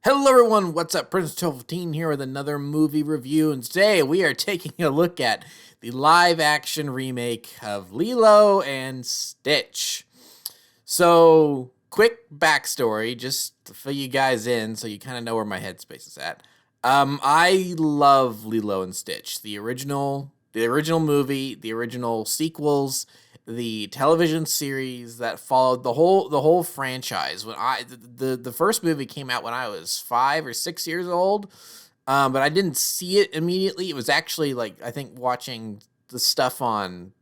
Hello everyone, what's up? Prince 1215 here with another movie review, and today we are taking a look at the live-action remake of Lilo and Stitch. So, quick backstory, just to fill you guys in so you kind of know where my headspace is at. I love Lilo and Stitch, the original movie, the original sequels, the television series that followed the whole franchise. When the first movie came out when I was 5 or 6 years old, but I didn't see it immediately. It was actually like I think watching the stuff on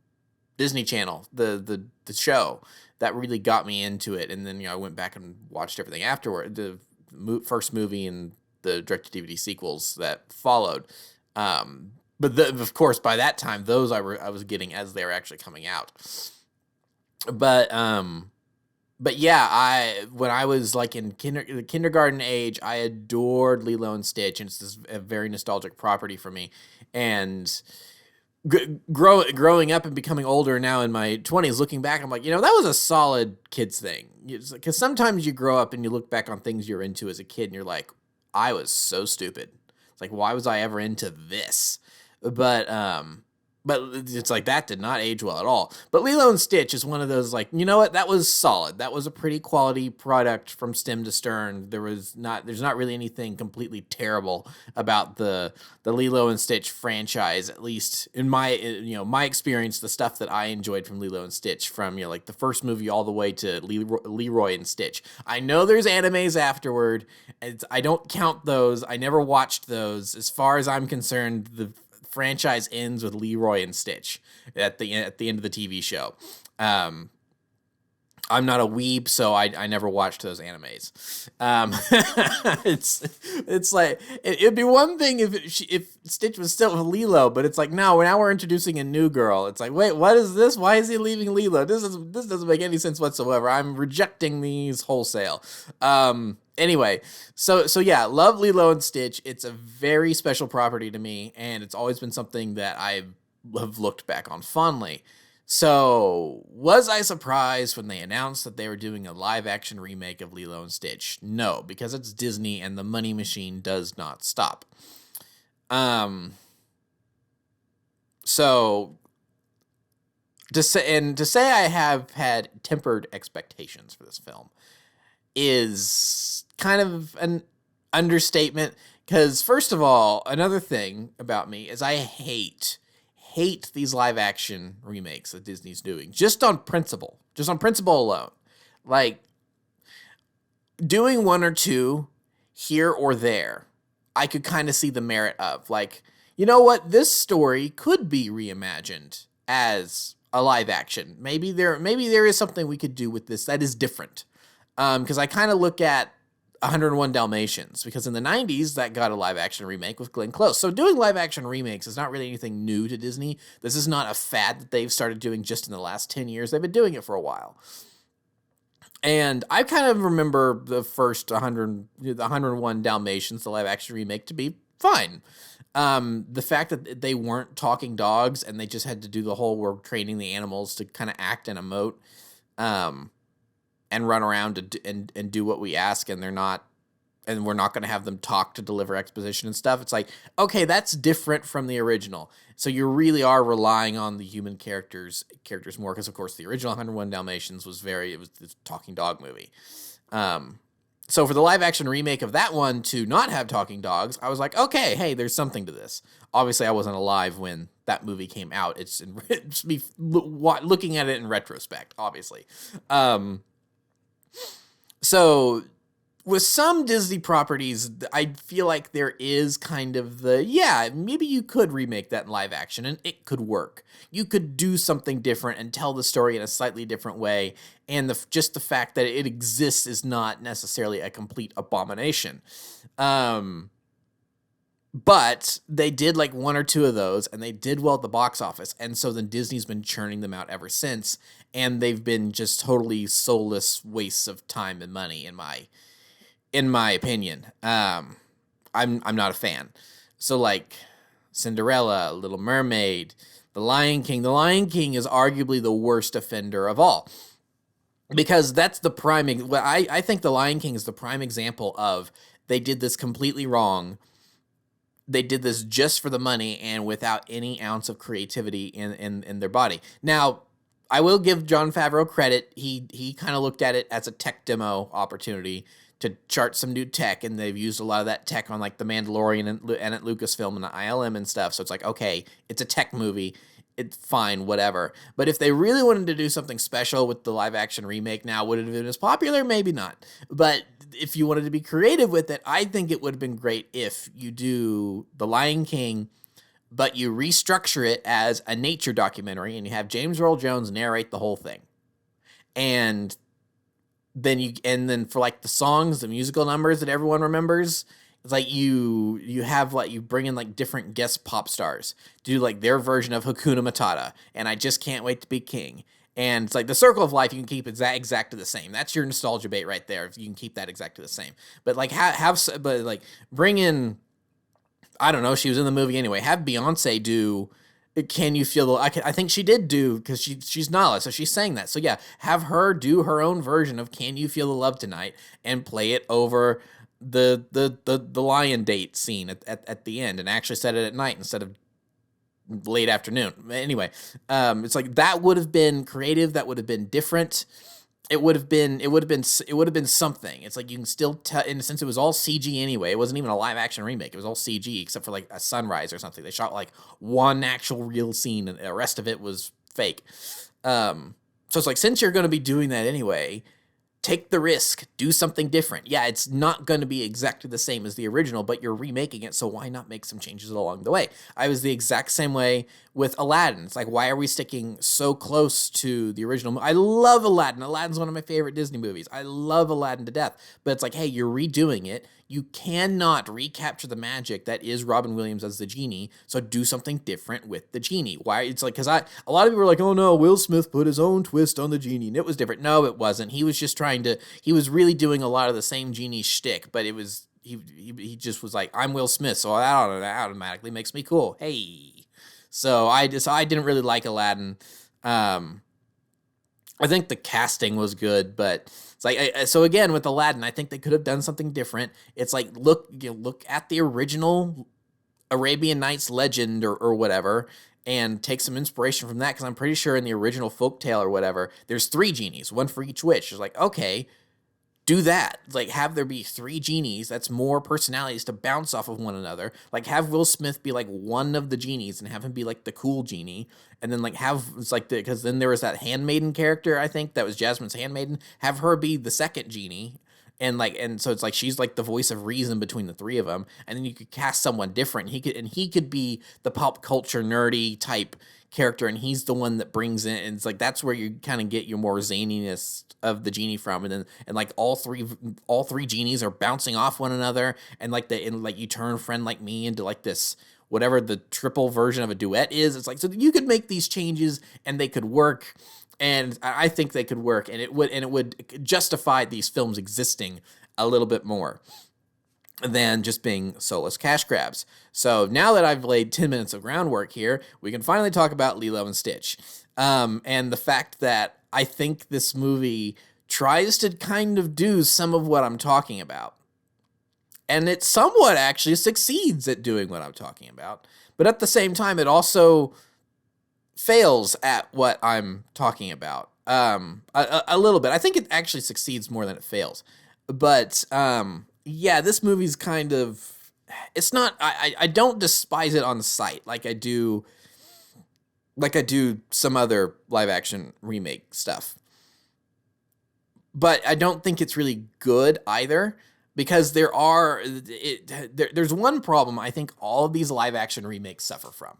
Disney Channel, the show that really got me into it, and then I went back and watched everything afterward. The first movie and the direct-to-DVD sequels that followed. Of course, by that time, those I was getting as they were actually coming out. But yeah, when I was like in the kindergarten age, I adored Lilo and Stitch, and it's a very nostalgic property for me. And growing up and becoming older now in my 20s, looking back, I'm like, that was a solid kids thing. Because sometimes you grow up and you look back on things you're into as a kid, and you're like, I was so stupid. It's like, why was I ever into this? But it's like that did not age well at all. But Lilo and Stitch is one of those, like, you know what? That was solid. That was a pretty quality product from stem to stern. There's not really anything completely terrible about the Lilo and Stitch franchise, at least in my experience. The stuff that I enjoyed from Lilo and Stitch, from like the first movie all the way to Leroy and Stitch. I know there's animes afterward. I don't count those. I never watched those. As far as I'm concerned, the franchise ends with Leroy and Stitch at the end of the TV show. I'm not a weeb, so I never watched those animes. It's like it'd be one thing if Stitch was still with Lilo, but it's like now we're introducing a new girl. It's like, wait, what is this? Why is he leaving Lilo? This doesn't make any sense whatsoever. I'm rejecting these wholesale. Anyway, so yeah, love Lilo and Stitch. It's a very special property to me, and it's always been something that I have looked back on fondly. So, was I surprised when they announced that they were doing a live-action remake of Lilo and Stitch? No, because it's Disney and the money machine does not stop. So to say I have had tempered expectations for this film is kind of an understatement, because first of all, another thing about me is I hate these live action remakes that Disney's doing, just on principle alone. Like, doing one or two here or there, I could kind of see the merit of, like, you know what, this story could be reimagined as a live action. Maybe there is something we could do with this that is different. Because I kind of look at 101 Dalmatians, because in the 90s that got a live action remake with Glenn Close. So doing live action remakes is not really anything new to Disney. This is not a fad that they've started doing just in the last 10 years. They've been doing it for a while. And I kind of remember the first 101 Dalmatians, the live action remake, to be fine. The fact that they weren't talking dogs and they just had to do the whole, we're training the animals to kind of act and emote, and run around and do what we ask, and we're not going to have them talk to deliver exposition and stuff. It's like, okay, that's different from the original. So you really are relying on the human characters more, because of course the original 101 Dalmatians was this talking dog movie. So for the live action remake of that one to not have talking dogs, I was like, okay, hey, there's something to this. Obviously I wasn't alive when that movie came out. It's me looking at it in retrospect, obviously. So with some Disney properties, I feel like there is kind of maybe you could remake that in live action and it could work. You could do something different and tell the story in a slightly different way. And just the fact that it exists is not necessarily a complete abomination. But they did like one or two of those, and they did well at the box office. And so then Disney's been churning them out ever since. And they've been just totally soulless wastes of time and money, in my opinion. I'm not a fan. So like Cinderella, Little Mermaid, The Lion King. The Lion King is arguably the worst offender of all. Because that's the prime, I think The Lion King is the prime example of they did this completely wrong. They did this just for the money and without any ounce of creativity in their body. Now, I will give Jon Favreau credit. He kind of looked at it as a tech demo opportunity to chart some new tech, and they've used a lot of that tech on like The Mandalorian and at Lucasfilm and the ILM and stuff. So it's like, okay, it's a tech movie. It's fine, whatever. But if they really wanted to do something special with the live action remake now, would it have been as popular? Maybe not. But if you wanted to be creative with it, I think it would have been great if you do The Lion King, but you restructure it as a nature documentary and you have James Earl Jones narrate the whole thing. And then for like the songs, the musical numbers that everyone remembers, it's like you have like you bring in like different guest pop stars to do like their version of Hakuna Matata and I Just Can't Wait to Be King. And it's like the Circle of Life, you can keep exactly the same. That's your nostalgia bait right there. If you can keep that exactly the same. But like but like bring in, I don't know, she was in the movie anyway. Have Beyonce do Can You Feel the I think she did do, because she's Nala, so she sang that. So yeah, have her do her own version of Can You Feel the Love Tonight and play it over the lion date scene at the end, and actually set it at night instead of late afternoon. Anyway, it's like that would have been creative. That would have been different. It would have been something. It's like you can still tell, in a sense, it was all CG anyway. It wasn't even a live action remake. It was all CG except for like a sunrise or something. They shot like one actual real scene and the rest of it was fake. So it's like, since you're going to be doing that anyway, take the risk, do something different. Yeah, it's not going to be exactly the same as the original, but you're remaking it, so why not make some changes along the way? I was the exact same way with Aladdin. It's like, why are we sticking so close to the original? I love Aladdin. Aladdin's one of my favorite Disney movies. I love Aladdin to death, but it's like, hey, you're redoing it. You cannot recapture the magic that is Robin Williams as the genie, so do something different with the genie. Why? It's like, because a lot of people were like, oh no, Will Smith put his own twist on the genie, and it was different. No, it wasn't. He was just he was really doing a lot of the same genie shtick, but it was, he just was like, I'm Will Smith, so that automatically makes me cool. Hey. So I didn't really like Aladdin. I think the casting was good, but it's like, so again, with Aladdin, I think they could have done something different. It's like, look at the original Arabian Nights legend or whatever, and take some inspiration from that, because I'm pretty sure in the original folktale or whatever, there's 3 genies, one for each witch. It's like, okay, do that. Like, have there be 3 genies. That's more personalities to bounce off of one another. Like, have Will Smith be like one of the genies and have him be like the cool genie. And then like it's like because then there was that handmaiden character, I think that was Jasmine's handmaiden. Have her be the second genie. And so it's like she's like the voice of reason between the 3 of them. And then you could cast someone different. He could be the pop culture nerdy type character, and he's the one that brings in, and it's like that's where you kind of get your more zaniness of the genie from. And like all three genies are bouncing off one another, and like you turn Friend Like Me into like this whatever the triple version of a duet is. It's like, so you could make these changes and they could work. And I think they could work, and it would justify these films existing a little bit more than just being soulless cash grabs. So now that I've laid 10 minutes of groundwork here, we can finally talk about Lilo and Stitch. And the fact that I think this movie tries to kind of do some of what I'm talking about. And it somewhat actually succeeds at doing what I'm talking about. But at the same time, it also fails at what I'm talking about. A little bit. I think it actually succeeds more than it fails. But yeah, this movie's kind of, it's not, I don't despise it on sight like I do some other live action remake stuff. But I don't think it's really good either, because there's one problem I think all of these live action remakes suffer from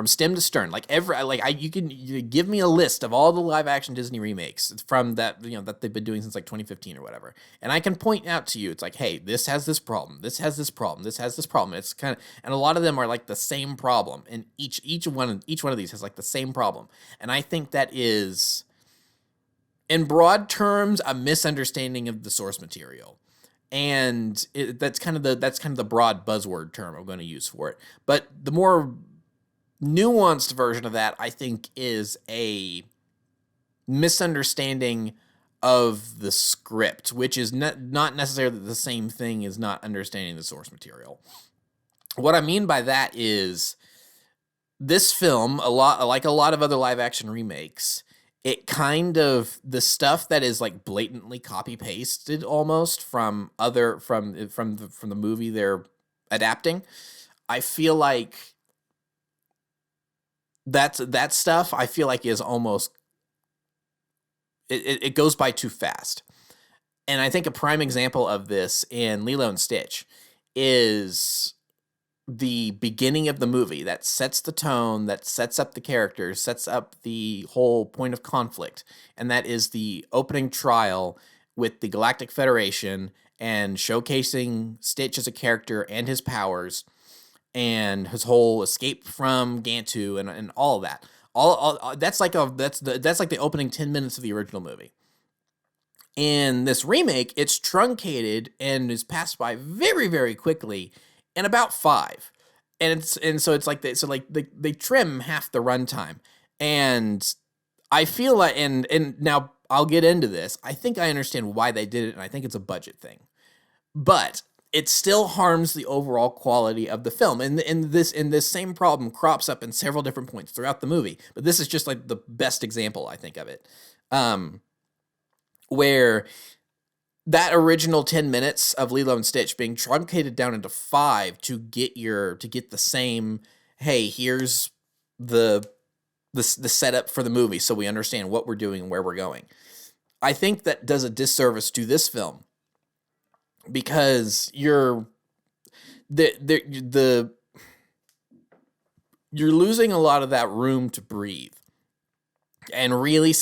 stem to stern. You can give me a list of all the live action Disney remakes from that, that they've been doing since like 2015 or whatever. And I can point out to you, it's like, hey, this has this problem. This has this problem. This has this problem. It's kind of, and a lot of them are like the same problem. And each one of these has like the same problem. And I think that is, in broad terms, a misunderstanding of the source material. And that's kind of the broad buzzword term I'm going to use for it. But the more nuanced version of that, I think, is a misunderstanding of the script, which is not necessarily the same thing as not understanding the source material. What I mean by that is this film, a lot of other live action remakes, it kind of, the stuff that is like blatantly copy pasted almost from the movie they're adapting, I feel like that stuff I feel like is almost, it goes by too fast. And I think a prime example of this in Lilo and Stitch is the beginning of the movie that sets the tone, that sets up the characters, sets up the whole point of conflict. And that is the opening trial with the Galactic Federation and showcasing Stitch as a character and his powers and his whole escape from Gantu and all of that. All that's like the opening 10 minutes of the original movie. In this remake, it's truncated and is passed by very, very quickly in about 5. So it's like they trim half the runtime. And I feel like, and now I'll get into this. I think I understand why they did it, and I think it's a budget thing. But it still harms the overall quality of the film. And this same problem crops up in several different points throughout the movie. But this is just like the best example, I think, of it. Where that original 10 minutes of Lilo and Stitch being truncated down into 5 to get the same, hey, here's the setup for the movie so we understand what we're doing and where we're going. I think that does a disservice to this film because you're losing a lot of that room to breathe and really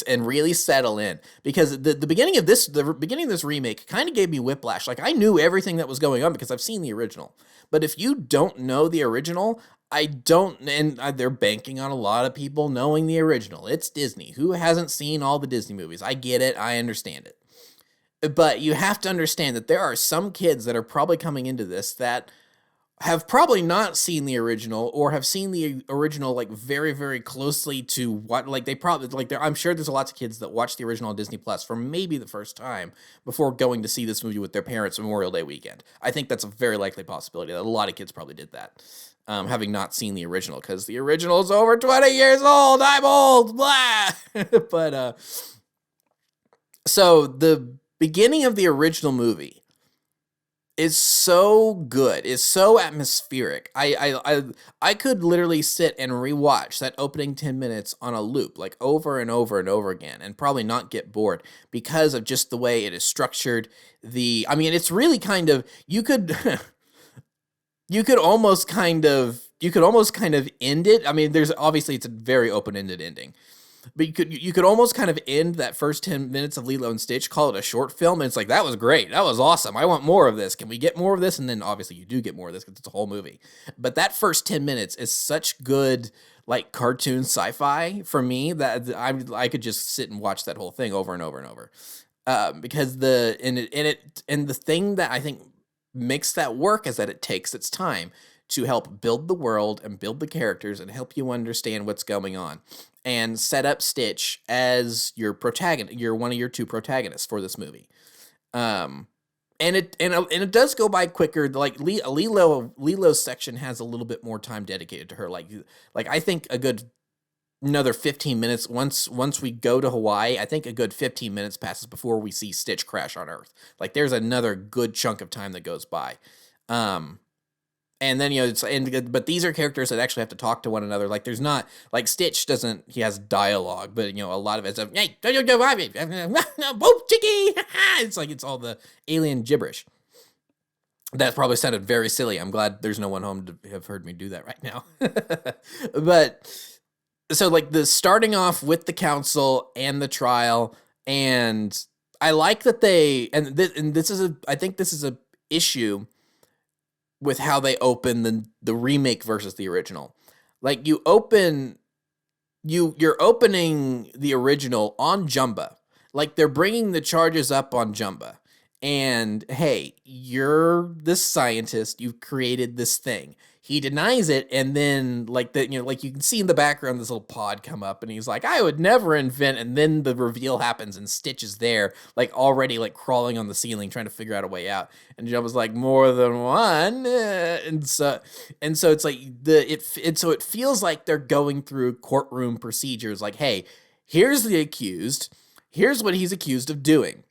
settle in, because the beginning of this remake kind of gave me whiplash. Like, I knew everything that was going on because I've seen the original, but if you don't know the original, they're banking on a lot of people knowing the original. It's Disney. Who hasn't seen all the Disney movies? I get it. I understand it. But you have to understand that there are some kids that are probably coming into this that have probably not seen the original, or have seen the original like very, very closely to what, like, they probably, like, I'm sure there's lots of kids that watch the original on Disney Plus for maybe the first time before going to see this movie with their parents Memorial Day weekend. I think that's a very likely possibility. A lot of kids probably did that, having not seen the original, because the original is over 20 years old. I'm old, blah. But so the beginning of the original movie is so good, is so atmospheric. I could literally sit and rewatch that opening 10 minutes on a loop, like over and over and over again, and probably not get bored because of just the way it is structured. It's really kind of, you could almost kind of end it. I mean, there's obviously, it's a very open-ended ending. But you could almost kind of end that first 10 minutes of Lilo and Stitch, call it a short film, and it's like, that was great, that was awesome, I want more of this, can we get more of this? And then obviously you do get more of this because it's a whole movie. But that first 10 minutes is such good, like, cartoon sci-fi for me that I could just sit and watch that whole thing over and over and over. Because the thing that I think makes that work is that it takes its time to help build the world and build the characters and help you understand what's going on, and set up Stitch as your protagonist. You're one of your 2 protagonists for this movie. And it does go by quicker. Like, Lilo's section has a little bit more time dedicated to her. Like I think another 15 minutes, once we go to Hawaii, I think a good 15 minutes passes before we see Stitch crash on Earth. Like, there's another good chunk of time that goes by. And then, but these are characters that actually have to talk to one another. Like, there's not, like, Stitch doesn't, he has dialogue, but, a lot of it's, hey, boop, chicky, it's like, it's all the alien gibberish. That probably sounded very silly. I'm glad there's no one home to have heard me do that right now. But, so, like, the starting off with the council and the trial, and I like that I think this is a issue with how they open the remake versus the original. Like, you're opening the original on Jumba. Like, they're bringing the charges up on Jumba. And hey, you're this scientist, you've created this thing. He denies it, and then like like you can see in the background this little pod come up, and he's like, I would never invent, and then the reveal happens and Stitch is there, like already like crawling on the ceiling trying to figure out a way out. And Jumba's like, more than one. And so it's like so it feels like they're going through courtroom procedures, like, hey, here's the accused, here's what he's accused of doing.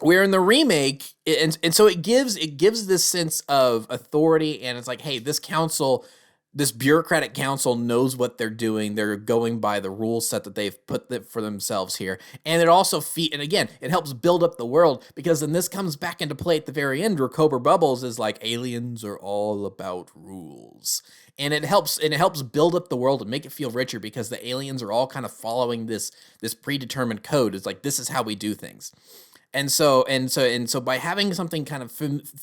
Where in the remake, and so it gives this sense of authority, and it's like, hey, this council, this bureaucratic council knows what they're doing. They're going by the rule set that they've put for themselves here. And it also and again, it helps build up the world, because then this comes back into play at the very end, where Cobra Bubbles is like, aliens are all about rules. And it helps build up the world and make it feel richer, because the aliens are all kind of following this predetermined code. It's like, this is how we do things. And so by having something kind of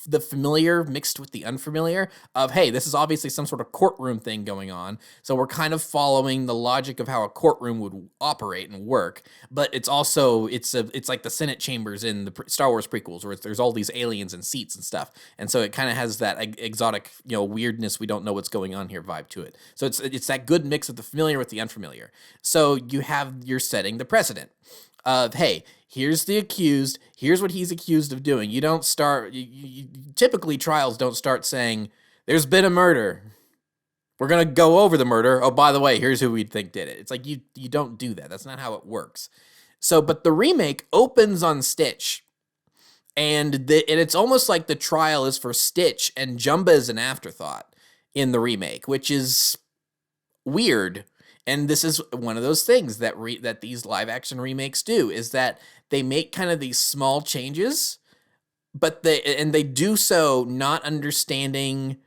the familiar mixed with the unfamiliar of, hey, this is obviously some sort of courtroom thing going on. So we're kind of following the logic of how a courtroom would operate and work. But it's also, it's like the Senate chambers in the Star Wars prequels, where there's all these aliens and seats and stuff. And so it kind of has that exotic, weirdness, we don't know what's going on here vibe to it. So it's that good mix of the familiar with the unfamiliar. So you're setting the precedent of, hey, here's the accused, here's what he's accused of doing. You don't start, typically trials don't start saying, there's been a murder, we're going to go over the murder, oh, by the way, here's who we think did it. It's like, you don't do that. That's not how it works. So, but the remake opens on Stitch, and it's almost like the trial is for Stitch, and Jumba is an afterthought in the remake, which is weird. And this is one of those things that that these live action remakes do, is that they make kind of these small changes, but they do so not understanding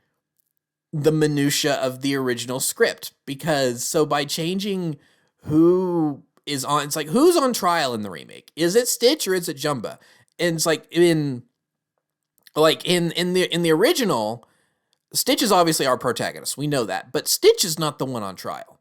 the minutia of the original script. Because so by changing who is on, it's like, who's on trial in the remake? Is it Stitch or is it Jumba? And it's like in the original, Stitch is obviously our protagonist. We know that, but Stitch is not the one on trial.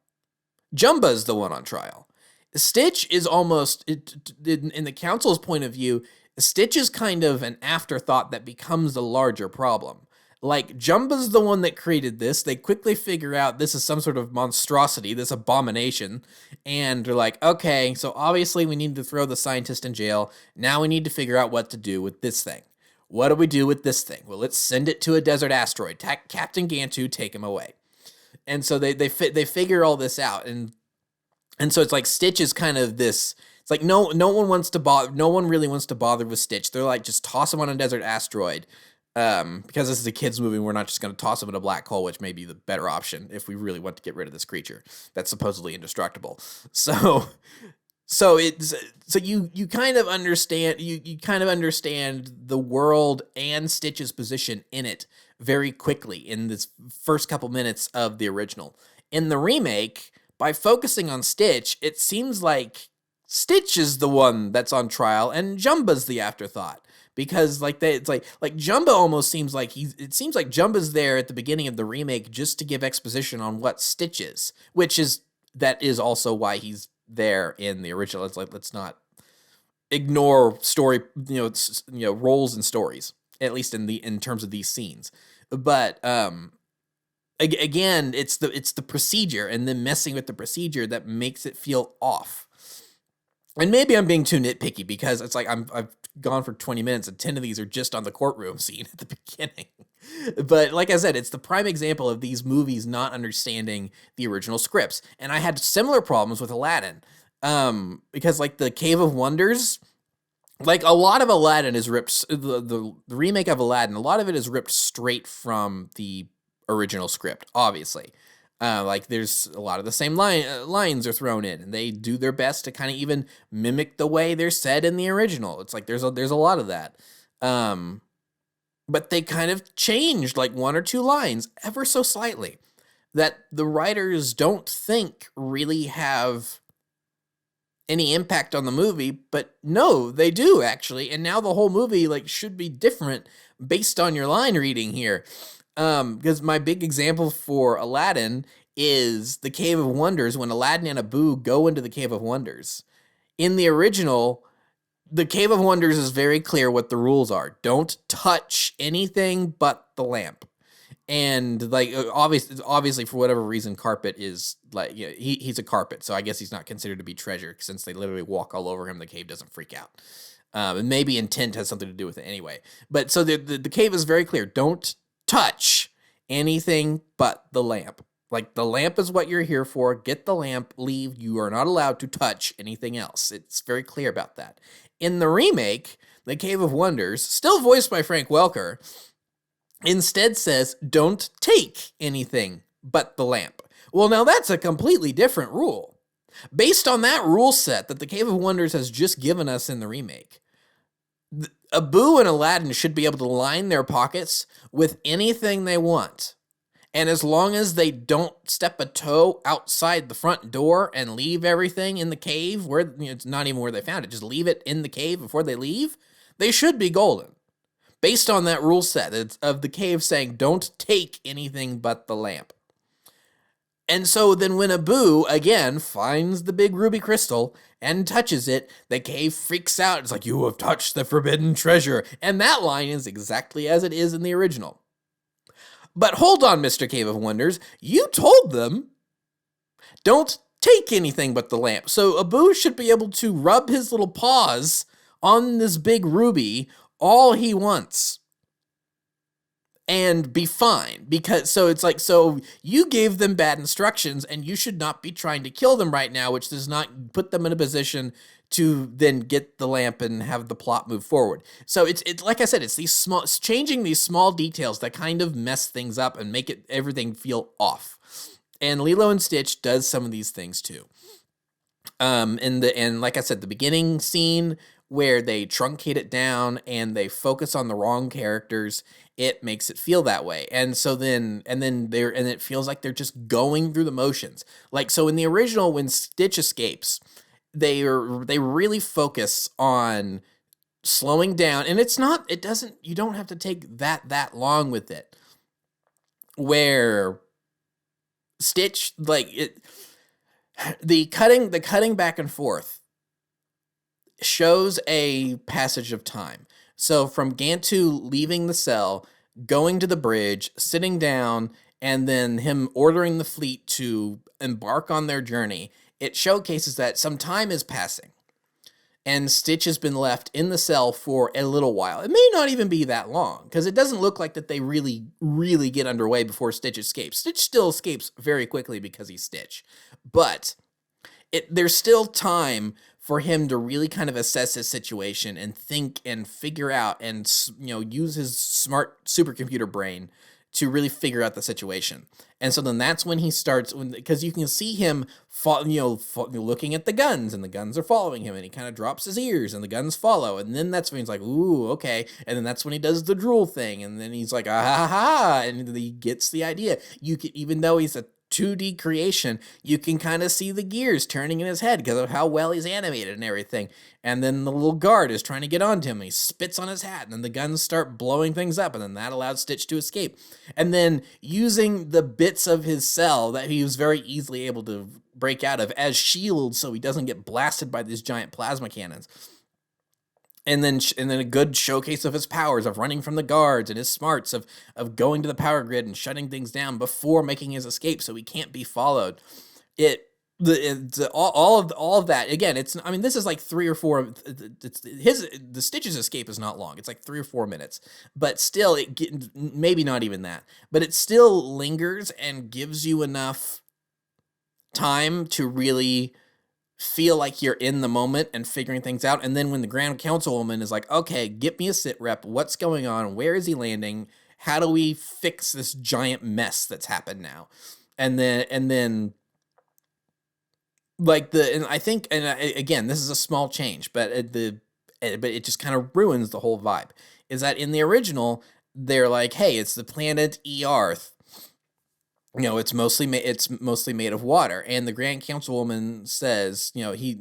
Jumba's the one on trial. Stitch is almost, in the council's point of view, Stitch is kind of an afterthought that becomes the larger problem. Like, Jumba's the one that created this. They quickly figure out this is some sort of monstrosity, this abomination, and they're like, okay, so obviously we need to throw the scientist in jail. Now we need to figure out what to do with this thing. What do we do with this thing? Well, let's send it to a desert asteroid. Captain Gantu, take him away. And so they figure all this out, and so it's like Stitch is kind of this. It's like no one really wants to bother with Stitch. They're like, just toss him on a desert asteroid, because this is a kids movie. We're not just going to toss him in a black hole, which may be the better option if we really want to get rid of this creature that's supposedly indestructible. So you kind of understand the world and Stitch's position in it very quickly in this first couple minutes of the original. In the remake, by focusing on Stitch, it seems like Stitch is the one that's on trial and Jumba's the afterthought. Because it's like Jumba almost seems like Jumba's there at the beginning of the remake just to give exposition on what Stitch is, that is also why he's there in the original. It's like, let's not ignore story, roles and stories, at least in terms of these scenes. But again, it's the procedure and then messing with the procedure that makes it feel off. And maybe I'm being too nitpicky, because it's like I've gone for 20 minutes and 10 of these are just on the courtroom scene at the beginning. But like I said, it's the prime example of these movies not understanding the original scripts. And I had similar problems with Aladdin, because like the Cave of Wonders, like a lot of Aladdin is ripped, the remake of Aladdin, a lot of it is ripped straight from the original script, obviously. Like there's a lot of the same lines are thrown in, and they do their best to kind of even mimic the way they're said in the original. It's like there's a lot of that. But they kind of changed like one or two lines ever so slightly that the writers don't think really have any impact on the movie, but no, they do actually. And now the whole movie like should be different based on your line reading here. Because my big example for Aladdin is the Cave of Wonders, when Aladdin and Abu go into the Cave of Wonders. In the original, The Cave of Wonders is very clear what the rules are. Don't touch anything but the lamp. And like obviously for whatever reason, carpet is like, you know, he's a carpet, so I guess he's not considered to be treasure since they literally walk all over him. The cave doesn't freak out, and maybe intent has something to do with it anyway. But so the cave is very clear. Don't touch anything but the lamp. Like the lamp is what you're here for. Get the lamp. Leave. You are not allowed to touch anything else. It's very clear about that. In the remake, The Cave of Wonders, still voiced by Frank Welker, instead says, don't take anything but the lamp. Well, now that's a completely different rule. Based on that rule set that the Cave of Wonders has just given us in the remake, Abu and Aladdin should be able to line their pockets with anything they want. And as long as they don't step a toe outside the front door and leave everything in the cave, where, you know, it's not even where they found it, just leave it in the cave before they leave, they should be golden. Based on that rule set of the cave saying, don't take anything but the lamp. And so then when Abu, again, finds the big ruby crystal and touches it, the cave freaks out. It's like, you have touched the forbidden treasure. And that line is exactly as it is in the original. But hold on, Mr. Cave of Wonders. You told them, don't take anything but the lamp. So Abu should be able to rub his little paws on this big ruby all he wants and be fine. Because so it's like, so you gave them bad instructions and you should not be trying to kill them right now, which does not put them in a position to then get the lamp and have the plot move forward. So it's like I said, it's changing these small details that kind of mess things up and make everything feel off. And Lilo and Stitch does some of these things too. And like I said, the beginning scene where they truncate it down and they focus on the wrong characters, it makes it feel that way. And so then it feels like they're just going through the motions. Like, so in the original, when Stitch escapes, they really focus on slowing down, and you don't have to take that long with it. Where Stitch, the cutting back and forth shows a passage of time. So from Gantu leaving the cell, going to the bridge, sitting down, and then him ordering the fleet to embark on their journey, it showcases that some time is passing. And Stitch has been left in the cell for a little while. It may not even be that long, because it doesn't look like that they really, really get underway before Stitch escapes. Stitch still escapes very quickly because he's Stitch. But there's still time for him to really kind of assess his situation and think and figure out and, you know, use his smart supercomputer brain to really figure out the situation. And so then that's when he starts, because you can see him looking at the guns, and the guns are following him, and he kind of drops his ears and the guns follow. And then that's when he's like, ooh, okay. And then that's when he does the drool thing. And then he's like, ah, ha, ha, and he gets the idea. Even though he's a 2D creation, you can kind of see the gears turning in his head because of how well he's animated and everything. And then the little guard is trying to get onto him, and he spits on his hat, and then the guns start blowing things up, and then that allows Stitch to escape. And then using the bits of his cell that he was very easily able to break out of as shields so he doesn't get blasted by these giant plasma cannons. And then a good showcase of his powers of running from the guards, and his smarts of going to the power grid and shutting things down before making his escape so he can't be followed. All of that, again, this is like 3 or 4. The Stitch's escape is not long. It's like 3 or 4 minutes, but still, maybe not even that. But it still lingers and gives you enough time to really feel like you're in the moment and figuring things out. And then when the Grand Councilwoman is like, okay, get me a sit rep. What's going on? Where is he landing? How do we fix this giant mess that's happened now? And then like again, this is a small change, but it just kind of ruins the whole vibe. Is that in the original, they're like, hey, it's the planet Earth. You know, it's mostly made of water, and the Grand Councilwoman says, he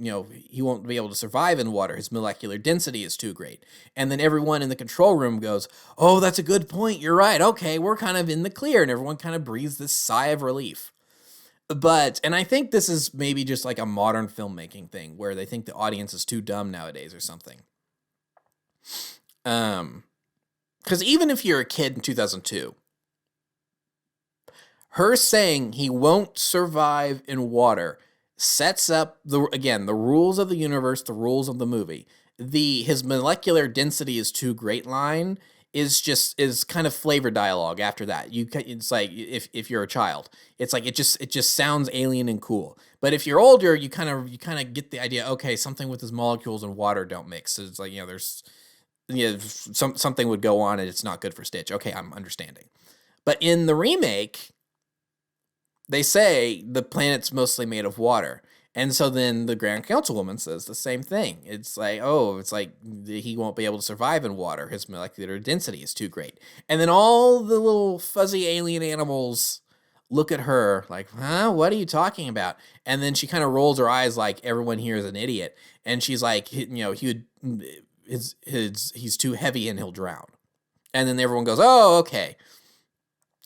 won't be able to survive in water. His molecular density is too great. And then everyone in the control room goes, "Oh, that's a good point. You're right. Okay, we're kind of in the clear," and everyone kind of breathes this sigh of relief. And I think this is maybe just like a modern filmmaking thing where they think the audience is too dumb nowadays or something. Because even if you're a kid in 2002, her saying he won't survive in water sets up the rules of the universe, the rules of the movie. His molecular density is too great line is kind of flavor dialogue after that. It's like if you're a child, it's like it just sounds alien and cool. But if you're older, you kind of get the idea. Okay, something with his molecules and water don't mix. So it's like there's something would go on and it's not good for Stitch. Okay, I'm understanding. But in the remake, they say the planet's mostly made of water. And so then the Grand Councilwoman says the same thing. It's like, he won't be able to survive in water. His molecular density is too great. And then all the little fuzzy alien animals look at her like, huh, what are you talking about? And then she kind of rolls her eyes like everyone here is an idiot. And she's like, he's too heavy and he'll drown. And then everyone goes, oh, okay.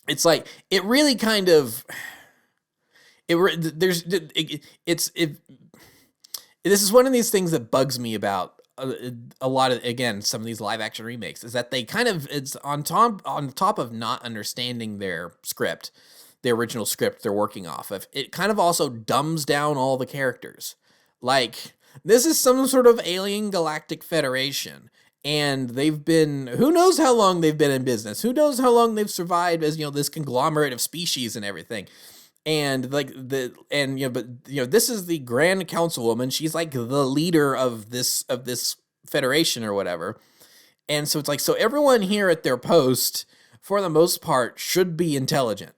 It's like, it really kind of... This is one of these things that bugs me about a lot of, again, some of these live action remakes is that they kind of, it's on top of not understanding their script, the original script they're working off of. It kind of also dumbs down all the characters. Like, this is some sort of alien galactic federation. And they've been, who knows how long they've been in business? Who knows how long they've survived as, this conglomerate of species and everything. And but this is the Grand Councilwoman. She's like the leader of this federation or whatever. And so it's like, so everyone here at their post, for the most part, should be intelligent.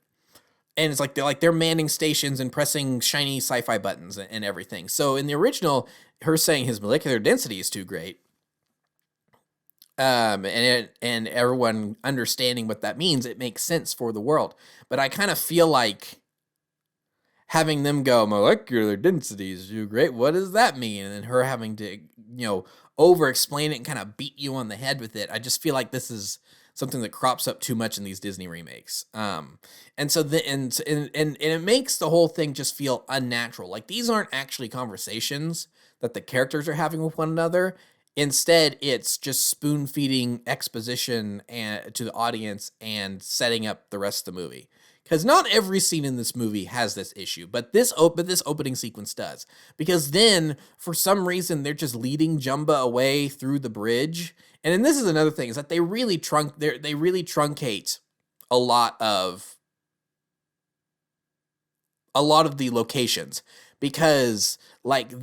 And it's like they're manning stations and pressing shiny sci-fi buttons and everything. So in the original, her saying his molecular density is too great. And everyone understanding what that means, it makes sense for the world. But I kind of feel like having them go, molecular density is too great, what does that mean? And then her having to, over-explain it and kind of beat you on the head with it. I just feel like this is something that crops up too much in these Disney remakes. And it makes the whole thing just feel unnatural. Like, these aren't actually conversations that the characters are having with one another. Instead, it's just spoon-feeding exposition to the audience and setting up the rest of the movie. Because not every scene in this movie has this issue, but this opening sequence does. Because then, for some reason, they're just leading Jumba away through the bridge. And then this is another thing, is that they really truncate a lot of the locations. Because in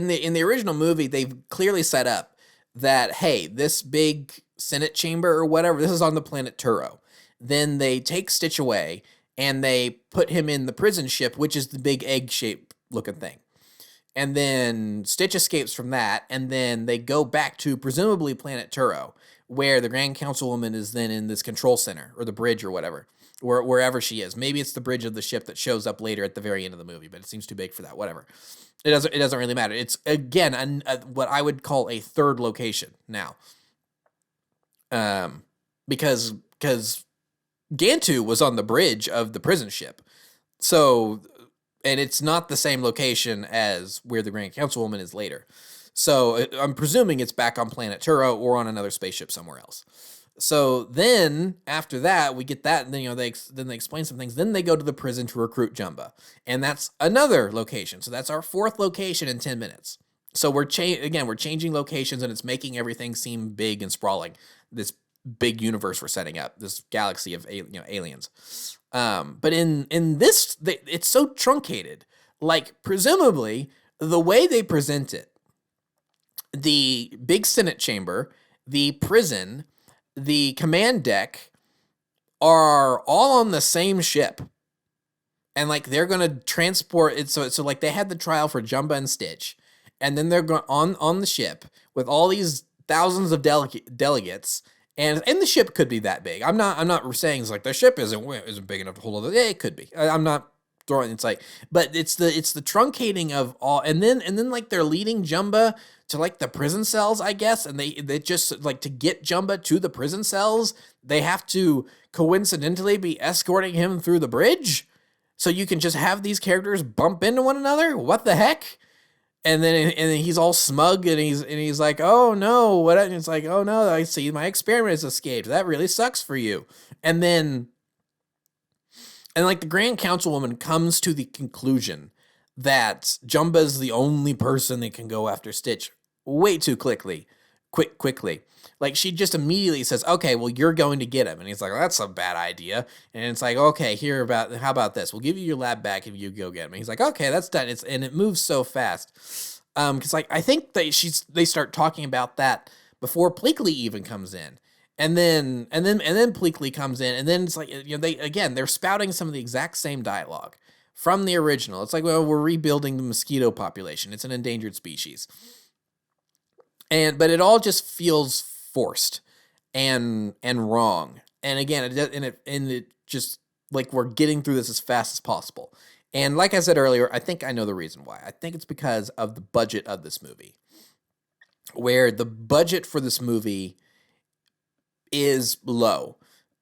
the original movie, they've clearly set up that, hey, this big Senate chamber or whatever, this is on the planet Turo. Then they take Stitch away and they put him in the prison ship, which is the big egg-shaped looking thing. And then Stitch escapes from that, and then they go back to presumably planet Turo, where the Grand Councilwoman is then in this control center, or the bridge or whatever, wherever she is. Maybe it's the bridge of the ship that shows up later at the very end of the movie, but it seems too big for that, whatever. It doesn't really matter. It's, again, what I would call a third location now. Because Gantu was on the bridge of the prison ship. So, and it's not the same location as where the Grand Councilwoman is later. So I'm presuming it's back on planet Turo or on another spaceship somewhere else. So then after that, we get that, and then, they explain some things. Then they go to the prison to recruit Jumba. And that's another location. So that's our fourth location in 10 minutes. So we're changing locations, and it's making everything seem big and sprawling. This big universe we're setting up, this galaxy of aliens. But in this, it's so truncated. Like, presumably, the way they present it, the big Senate chamber, the prison, the command deck are all on the same ship. And, like, they're going to transport it. So like, they had the trial for Jumba and Stitch. And then they're going on the ship with all these thousands of delegates, and the ship could be that big. I'm not saying it's like the ship isn't big enough to hold all the. It could be. I'm not throwing. It's like, but it's the truncating of all, and then like they're leading Jumba to like the prison cells, I guess, and they just like to get Jumba to the prison cells, they have to coincidentally be escorting him through the bridge, so you can just have these characters bump into one another. What the heck? And then he's all smug, and he's like, oh no, what? And it's like, oh no, I see my experiment has escaped. That really sucks for you. And then and like the Grand Councilwoman comes to the conclusion that Jumba's the only person that can go after Stitch way too quickly. Like she just immediately says, "Okay, well you're going to get him," and he's like, well, "That's a bad idea." And it's like, "Okay, how about this? We'll give you your lab back if you go get him." And he's like, "Okay, that's done." And it moves so fast, because like I think they start talking about that before Pleakley even comes in. And then Pleakley comes in, and then it's like, they're spouting some of the exact same dialogue from the original. It's like, well, we're rebuilding the mosquito population. It's an endangered species. But it all just feels forced and wrong. And again, it just like we're getting through this as fast as possible. And like I said earlier, I think I know the reason why. I think it's because of the budget of this movie, where the budget for this movie is low.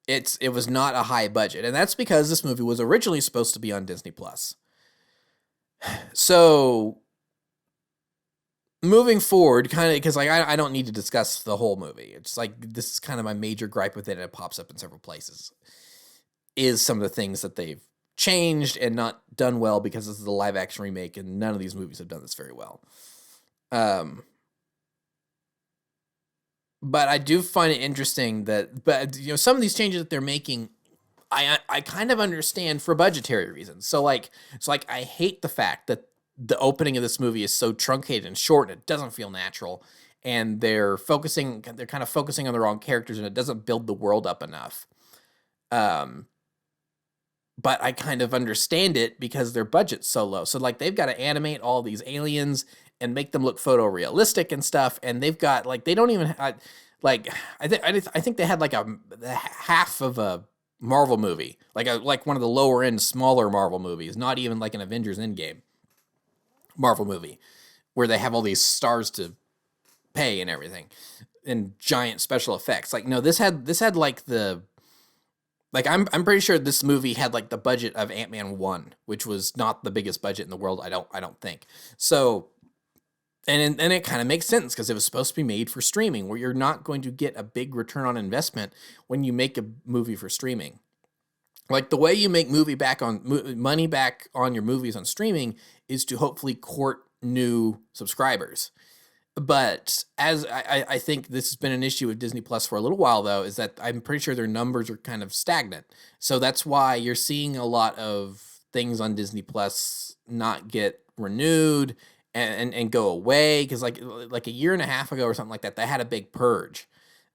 It was not a high budget, and that's because this movie was originally supposed to be on Disney Plus. So moving forward, kind of, because like I don't need to discuss the whole movie. It's like this is kind of my major gripe with it, and it pops up in several places. Is some of the things that they've changed and not done well because this is a live action remake, and none of these movies have done this very well. But I do find it interesting but some of these changes that they're making, I kind of understand for budgetary reasons. So I hate the fact that the opening of this movie is so truncated and short, and it doesn't feel natural, and they're kind of focusing on the wrong characters, and it doesn't build the world up enough. But I kind of understand it because their budget's so low. So like they've got to animate all these aliens and make them look photorealistic and stuff, and they've got like they don't even I think they had like a half of a Marvel movie, like one of the lower end smaller Marvel movies, not even like an Avengers Endgame Marvel movie where they have all these stars to pay and everything and giant special effects. Like no, this had like the like I'm pretty sure this movie had like the budget of Ant-Man 1, which was not the biggest budget in the world, I don't think. So and it kind of makes sense because it was supposed to be made for streaming, where you're not going to get a big return on investment when you make a movie for streaming. Like the way you make money back on your movies on streaming is to hopefully court new subscribers. But as I think this has been an issue with Disney Plus for a little while, though, is that I'm pretty sure their numbers are kind of stagnant. So that's why you're seeing a lot of things on Disney Plus not get renewed and go away. Because like a year and a half ago or something like that, they had a big purge.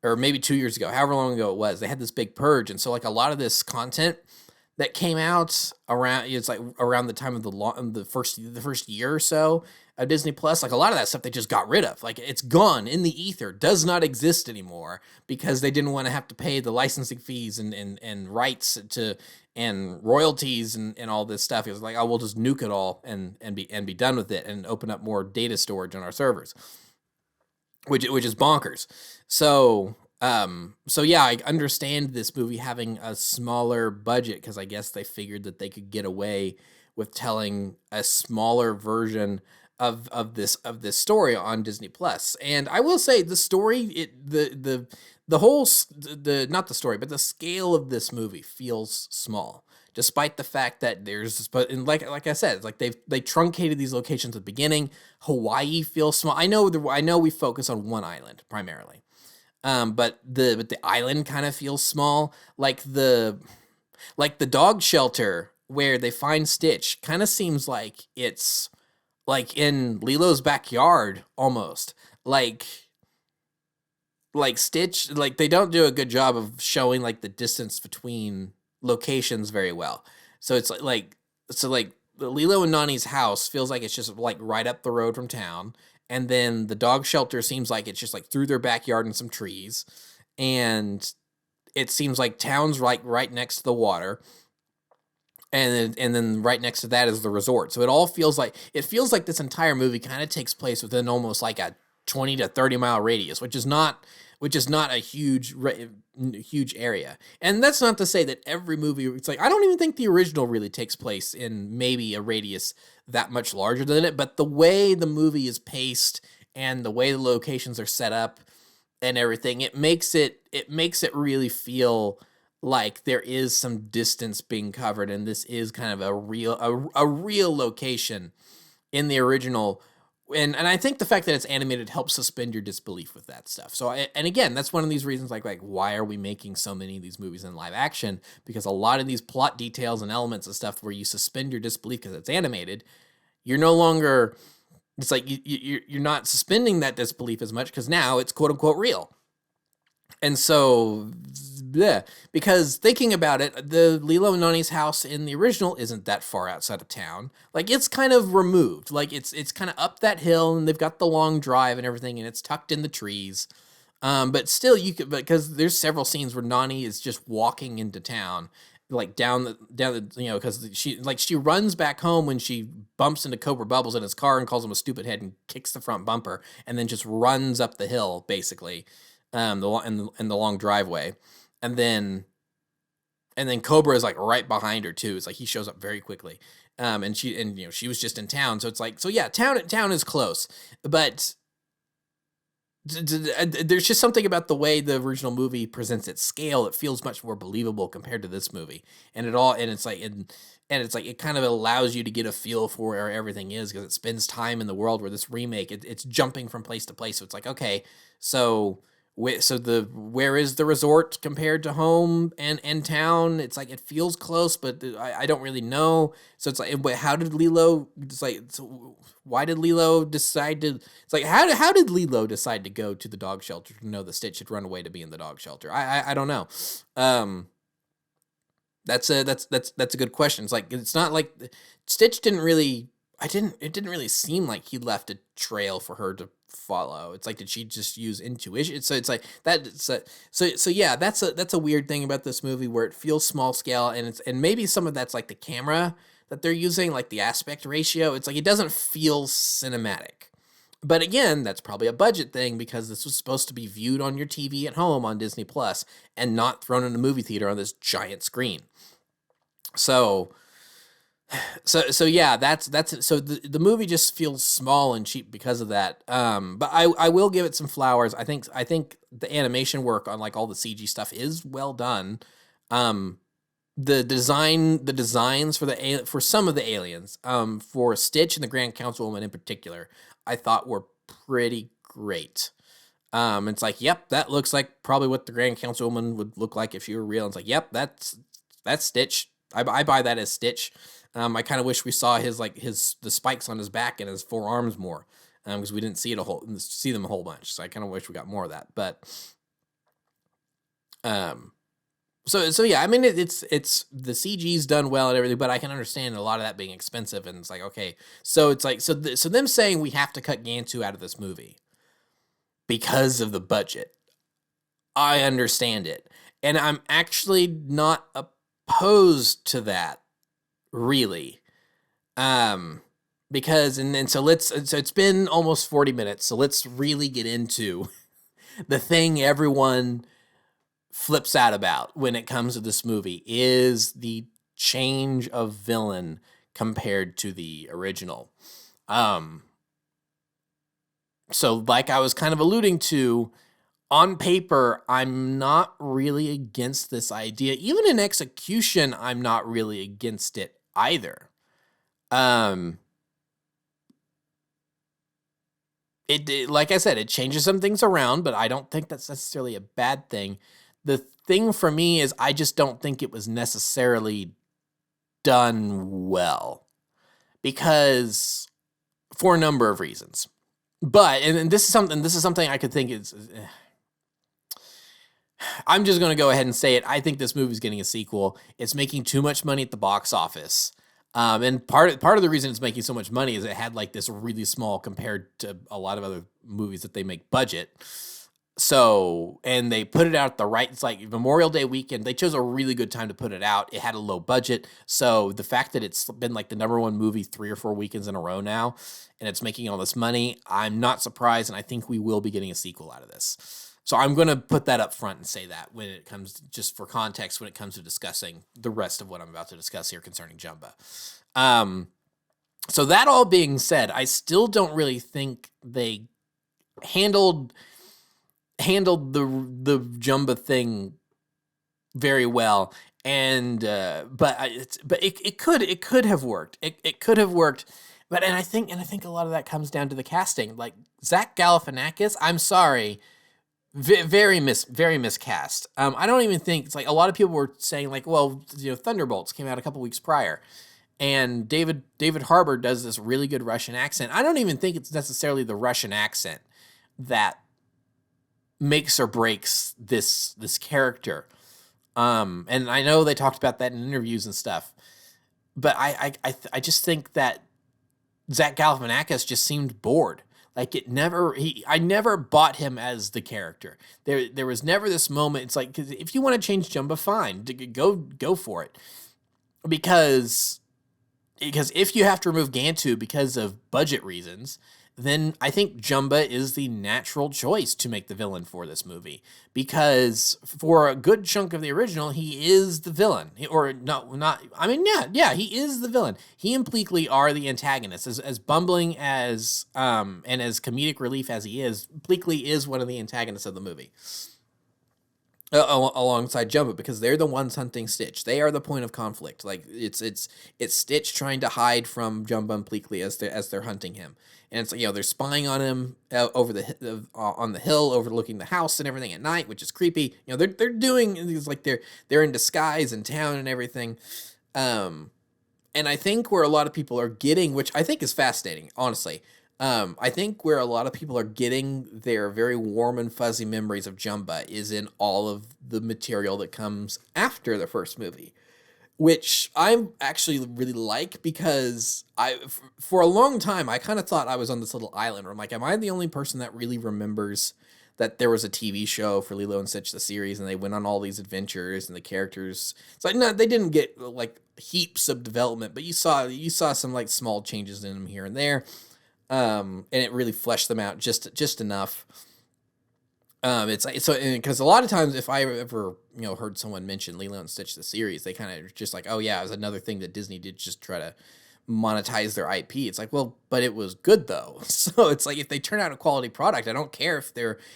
Or maybe 2 years ago, however long ago it was, they had this big purge. And so like a lot of this content that came out around the time of the first year or so of Disney Plus, like a lot of that stuff they just got rid of. Like it's gone in the ether, does not exist anymore because they didn't want to have to pay the licensing fees and rights to and royalties and all this stuff. It was like, oh, we'll just nuke it all and be done with it and open up more data storage on our servers, which is bonkers. So yeah, I understand this movie having a smaller budget because I guess they figured that they could get away with telling a smaller version of this story on Disney Plus. And I will say the story, not the story, but the scale of this movie feels small, despite the fact that like I said, it's like they truncated these locations at the beginning. Hawaii feels small. I know we focus on one island primarily. But the island kind of feels small, like the dog shelter where they find Stitch kind of seems like it's like in Lilo's backyard almost. Like Stitch, like they don't do a good job of showing like the distance between locations very well. So it's like Lilo and Nani's house feels like it's just like right up the road from town. And then the dog shelter seems like it's just like through their backyard and some trees. And it seems like town's right next to the water. And then right next to that is the resort. So it feels like this entire movie kind of takes place within almost like a 20 to 30 mile radius, which is not a huge area. And that's not to say that every movie, it's like, I don't even think the original really takes place in maybe a radius that much larger than it, but the way the movie is paced and the way the locations are set up and everything, it makes it really feel like there is some distance being covered, and this is kind of a real location in the original. And I think the fact that it's animated helps suspend your disbelief with that stuff. So and again, that's one of these reasons like why are we making so many of these movies in live action? Because a lot of these plot details and elements of stuff where you suspend your disbelief because it's animated, you're no longer, it's like you're not suspending that disbelief as much because now it's quote unquote real. And so, yeah, because thinking about it, the Lilo and Nani's house in the original isn't that far outside of town. Like it's kind of removed. Like it's kind of up that hill, and they've got the long drive and everything, and it's tucked in the trees. But still, you could, because there's several scenes where Nani is just walking into town, like down the because she runs back home when she bumps into Cobra Bubbles in his car and calls him a stupid head and kicks the front bumper, and then just runs up the hill basically, the long driveway, and then Cobra is like right behind her too. It's like he shows up very quickly, and she was just in town, so it's like, so yeah, town is close, but there's just something about the way the original movie presents its scale. It feels much more believable compared to this movie, and it's like it kind of allows you to get a feel for where everything is because it spends time in the world, where this remake it's jumping from place to place. So it's like, okay, so where is the resort compared to home and town? It's like it feels close, but I don't really know. So it's like, but how did Lilo? It's like, so why did Lilo decide to? It's like, how did Lilo decide to go to the dog shelter to know that Stitch had run away to be in the dog shelter? I don't know. That's a good question. It's like, it's not like Stitch didn't really. It didn't really seem like he left a trail for her to follow. It's like, did she just use intuition? So it's like that. So yeah, that's a weird thing about this movie where it feels small scale, and maybe some of that's like the camera that they're using, like the aspect ratio. It's like it doesn't feel cinematic. But again, that's probably a budget thing because this was supposed to be viewed on your TV at home on Disney Plus and not thrown in a movie theater on this giant screen. So so yeah, that's so the movie just feels small and cheap because of that. But I will give it some flowers. I think the animation work on like all the CG stuff is well done. The designs for some of the aliens, for Stitch and the Grand Councilwoman in particular, I thought were pretty great. It's like, yep, that looks like probably what the Grand Councilwoman would look like if she were real. It's like, yep, that's Stitch. I buy that as Stitch. I kind of wish we saw the spikes on his back and his forearms more, because we didn't see them a whole bunch. So I kind of wish we got more of that. But so yeah, I mean it's the CG's done well and everything, but I can understand a lot of that being expensive. And it's like, okay, so it's like so them saying we have to cut Gantu out of this movie because of the budget, I understand it, and I'm actually not opposed to that, really. Because so it's been almost 40 minutes, so let's really get into the thing everyone flips out about when it comes to this movie is the change of villain compared to the original. So like I was kind of alluding to, on paper, I'm not really against this idea. Even in execution, I'm not really against it either. It like I said, it changes some things around, but I don't think that's necessarily a bad thing. The thing for me is I just don't think it was necessarily done well, because for a number of reasons. But and this is something I could think is. I'm just going to go ahead and say it. I think this movie's getting a sequel. It's making too much money at the box office. And part of the reason it's making so much money is it had like this really small, compared to a lot of other movies that they make, budget. So, and they put it out at the right, it's like Memorial Day weekend. They chose a really good time to put it out. It had a low budget. So the fact that it's been like the #1 movie 3 or 4 weekends in a row now, and it's making all this money, I'm not surprised. And I think we will be getting a sequel out of this. So I'm going to put that up front and say that when it comes, just for context, when it comes to discussing the rest of what I'm about to discuss here concerning Jumba. So that all being said, I still don't really think they handled the Jumba thing very well. And it could have worked. It could have worked. But and I think a lot of that comes down to the casting. Like Zach Galifianakis, I'm sorry, very miscast. I don't even think it's like a lot of people were saying like, well, Thunderbolts came out a couple weeks prior, and David Harbour does this really good Russian accent. I don't even think it's necessarily the Russian accent that makes or breaks this character. And I know they talked about that in interviews and stuff, but I just think that Zach Galifianakis just seemed bored. Like I never bought him as the character. There was never this moment. It's like, 'cause if you want to change Jumba, fine, go for it. Because if you have to remove Gantu because of budget reasons, then I think Jumba is the natural choice to make the villain for this movie. Because for a good chunk of the original, he is the villain. Or not. I mean, yeah, he is the villain. He and Pleakley are the antagonists. As bumbling as and as comedic relief as he is, Pleakley is one of the antagonists of the movie. Alongside Jumba, because they're the ones hunting Stitch. They are the point of conflict. Like it's Stitch trying to hide from Jumba and Pleakley as they're hunting him, and it's they're spying on him over on the hill overlooking the house and everything at night, which is creepy. They're doing these like they're in disguise in town and everything. And I think where a lot of people are getting, which I think is fascinating, honestly. I think where a lot of people are getting their very warm and fuzzy memories of Jumba is in all of the material that comes after the first movie, which I actually really like, because for a long time, I kind of thought I was on this little island where I'm like, am I the only person that really remembers that there was a TV show for Lilo and Stitch, the series, and they went on all these adventures and the characters. It's like, no, they didn't get like heaps of development, but you saw some like small changes in them here and there. And it really fleshed them out just enough. It's like, so because a lot of times if I ever heard someone mention Lilo and Stitch the series, they kind of just like, oh yeah, it was another thing that Disney did just try to monetize their IP. It's like, well, but it was good though. So it's like, if they turn out a quality product, I don't care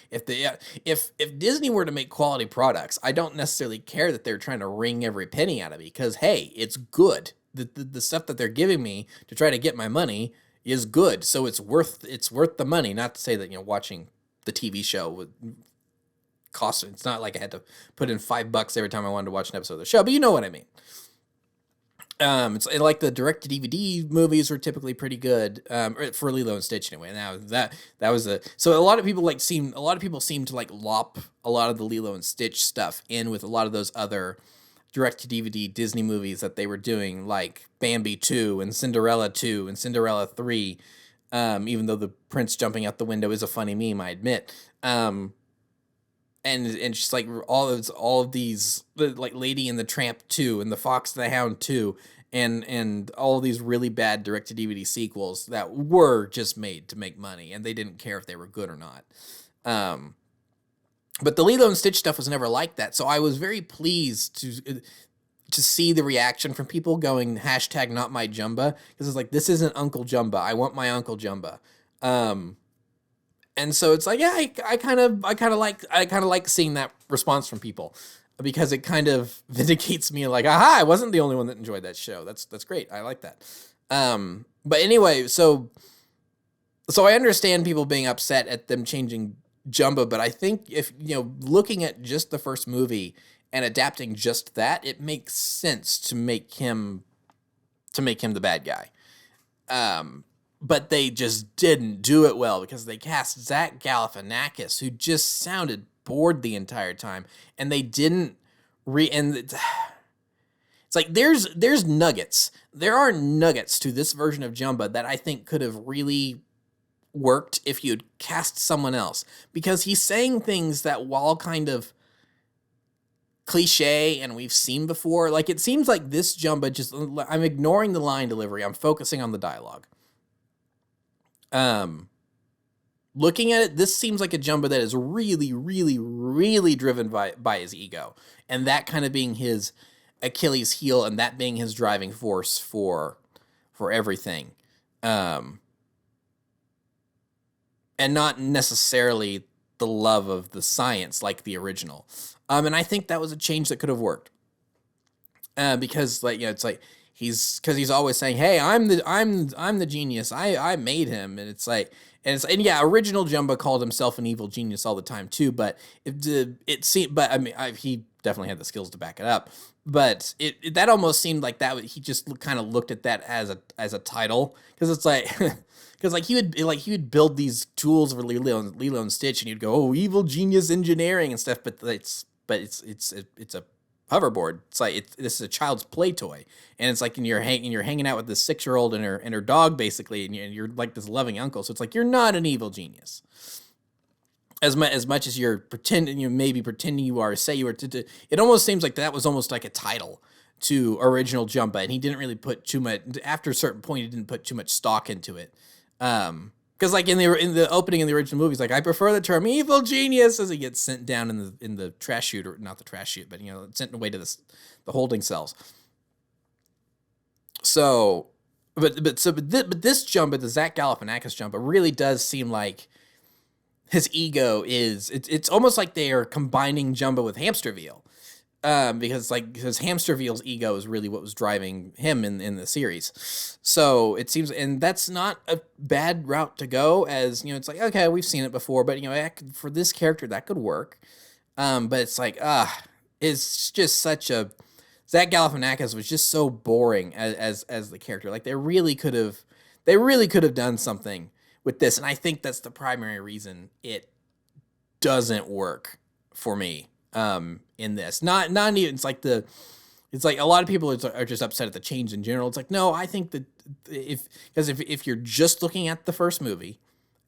if Disney were to make quality products, I don't necessarily care that they're trying to wring every penny out of me, because hey, it's good. The stuff that they're giving me to try to get my money is good, so it's worth the money. Not to say that watching the TV show would cost. It's not like I had to put in $5 every time I wanted to watch an episode of the show, but you know what I mean. It's like the direct to DVD movies are typically pretty good for Lilo and Stitch anyway. Now that was so a lot of people seem to like lop a lot of the Lilo and Stitch stuff in with a lot of those other direct-to-DVD Disney movies that they were doing, like Bambi 2 and Cinderella 2 and Cinderella 3, even though the prince jumping out the window is a funny meme, I admit. And just like all of these, like Lady and the Tramp 2 and the Fox and the Hound 2, and all of these really bad direct-to-DVD sequels that were just made to make money, and they didn't care if they were good or not. But the Lilo and Stitch stuff was never like that, so I was very pleased to see the reaction from people going #not my Jumba, because it's like, this isn't Uncle Jumba. I want my Uncle Jumba. And so it's like, yeah, I kind of like seeing that response from people, because it kind of vindicates me, like, aha, I wasn't the only one that enjoyed that show. That's great. I like that. But anyway, so I understand people being upset at them changing Jumba, but I think if looking at just the first movie and adapting just that, it makes sense to make him the bad guy. But they just didn't do it well, because they cast Zach Galifianakis, who just sounded bored the entire time, and they didn't it's like there's nuggets. There are nuggets to this version of Jumba that I think could have really worked if you'd cast someone else, because he's saying things that, while kind of cliche and we've seen before, like, it seems like this Jumba just, I'm ignoring the line delivery, I'm focusing on the dialogue. Looking at it, this seems like a Jumba that is really, really, really driven by his ego, and that kind of being his Achilles heel, and that being his driving force for everything. um, and not necessarily the love of the science like the original. And I think that was a change that could have worked. Because like, it's like he's always saying, "Hey, I'm the genius. I made him," and it's like, and yeah, original Jumba called himself an evil genius all the time too. But it seemed, but I mean, he definitely had the skills to back it up. But that almost seemed like he just kind of looked at that as a title, because it's like. Because he would build these tools for Lilo and Stitch, and he'd go, "Oh, evil genius engineering" and stuff. But it's a hoverboard. It's like this is a child's play toy, and it's like you're hanging out with this 6-year-old and her dog basically, and you're like this loving uncle. So it's like you're not an evil genius. As much as you're pretending, maybe pretending you are, say you were. It almost seems like that was almost like a title to original Jumba, and he didn't really put too much. After a certain point, he didn't put too much stock into it. Because like in the opening in the original movies, like I prefer the term evil genius as he gets sent down in the trash chute, or not the trash chute, but sent away to the holding cells. So, but this Jumba, the Zach Galifianakis Jumba, really does seem like his ego it's almost like they are combining Jumba with Hamsterville. Because Hamsterville's ego is really what was driving him in the series. So it seems, and that's not a bad route to go, as it's like, okay, we've seen it before, but for this character that could work. But it's like, it's just such a, Zach Galifianakis was just so boring as the character. Like they really could have done something with this, and I think that's the primary reason it doesn't work for me. In this, not even, it's like a lot of people are just upset at the change in general. It's like, no, I think that if you're just looking at the first movie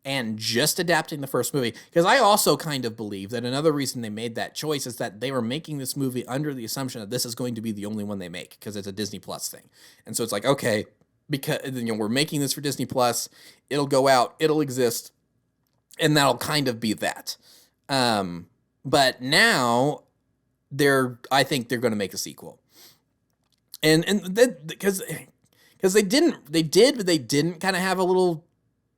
and just adapting the first movie, because I also kind of believe that another reason they made that choice is that they were making this movie under the assumption that this is going to be the only one they make, because it's a Disney Plus thing. And so it's like, okay, because we're making this for Disney Plus, it'll go out, it'll exist, and that'll kind of be that. But now I think they're going to make a sequel, and because they didn't kind of have a little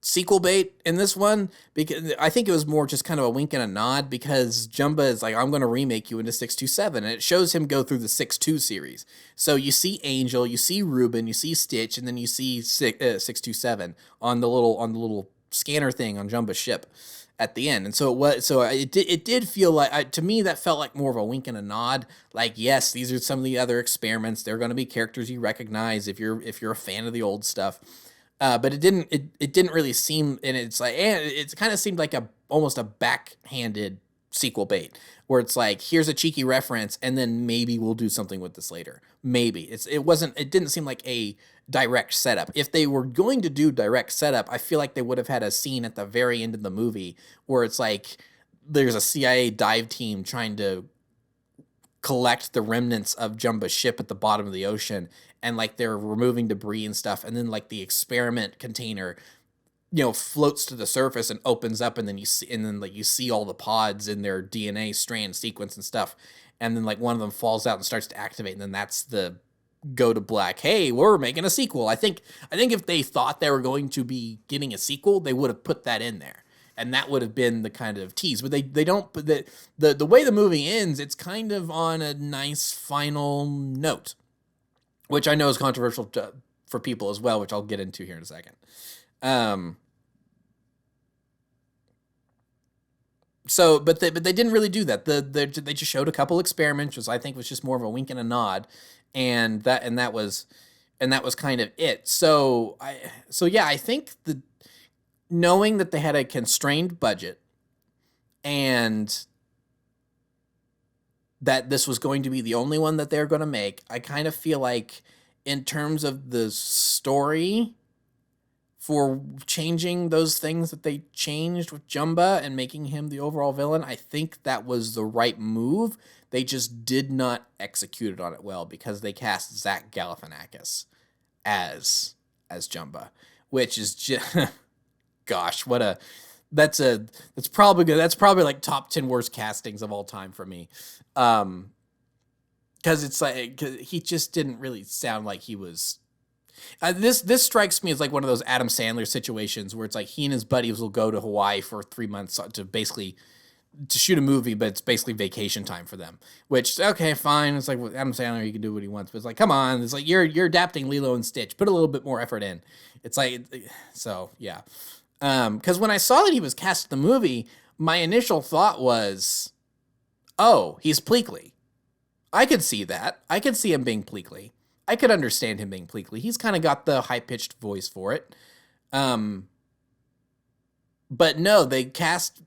sequel bait in this one, because I think it was more just kind of a wink and a nod, because Jumba is like, I'm going to remake you into 627, and it shows him go through the 6-2 series. So you see Angel, you see Ruben, you see Stitch, and then you see 627 on the little scanner thing on Jumba's ship at the end. And so it did feel like, to me, that felt like more of a wink and a nod. Like, yes, these are some of the other experiments. They're going to be characters you recognize if you're a fan of the old stuff. But it didn't really seem, and it's like, and it kind of seemed like almost a backhanded sequel bait, where it's like, here's a cheeky reference, and then maybe we'll do something with this later. Maybe it didn't seem like a direct setup. If they were going to do direct setup, I feel like they would have had a scene at the very end of the movie where it's like there's a CIA dive team trying to collect the remnants of Jumba's ship at the bottom of the ocean, and like they're removing debris and stuff, and then like the experiment container floats to the surface and opens up, and then you see all the pods in their DNA strand sequence and stuff, and then like one of them falls out and starts to activate, and then that's the go to black. Hey, we're making a sequel. I think if they thought they were going to be getting a sequel, they would have put that in there, and that would have been the kind of tease. But they don't. But the way the movie ends, it's kind of on a nice final note, which I know is controversial for people as well, which I'll get into here in a second. So, but they didn't really do that. They just showed a couple experiments, which I think was just more of a wink and a nod, and that was kind of it. So I think knowing that they had a constrained budget, and that this was going to be the only one that they're going to make, I kind of feel like, in terms of the story, for changing those things that they changed with Jumba and making him the overall villain, I think that was the right move. They just did not execute it on it well, because they cast Zach Galifianakis as Jumba, which is just gosh, that's probably good. That's probably like top 10 worst castings of all time for me. Because it's like, 'cause he just didn't really sound like he was. This strikes me as like one of those Adam Sandler situations where it's like he and his buddies will go to Hawaii for 3 months to basically to shoot a movie, but it's basically vacation time for them. Which, okay, fine. It's like with Adam Sandler, he can do what he wants, but it's like, come on, it's like you're adapting Lilo and Stitch. Put a little bit more effort in. It's like, so yeah. Because when I saw that he was cast in the movie, my initial thought was, oh, he's Pleakley. I could see that. I could see him being Pleakley. I could understand him being Pleakley. He's kind of got the high pitched voice for it. But no, they cast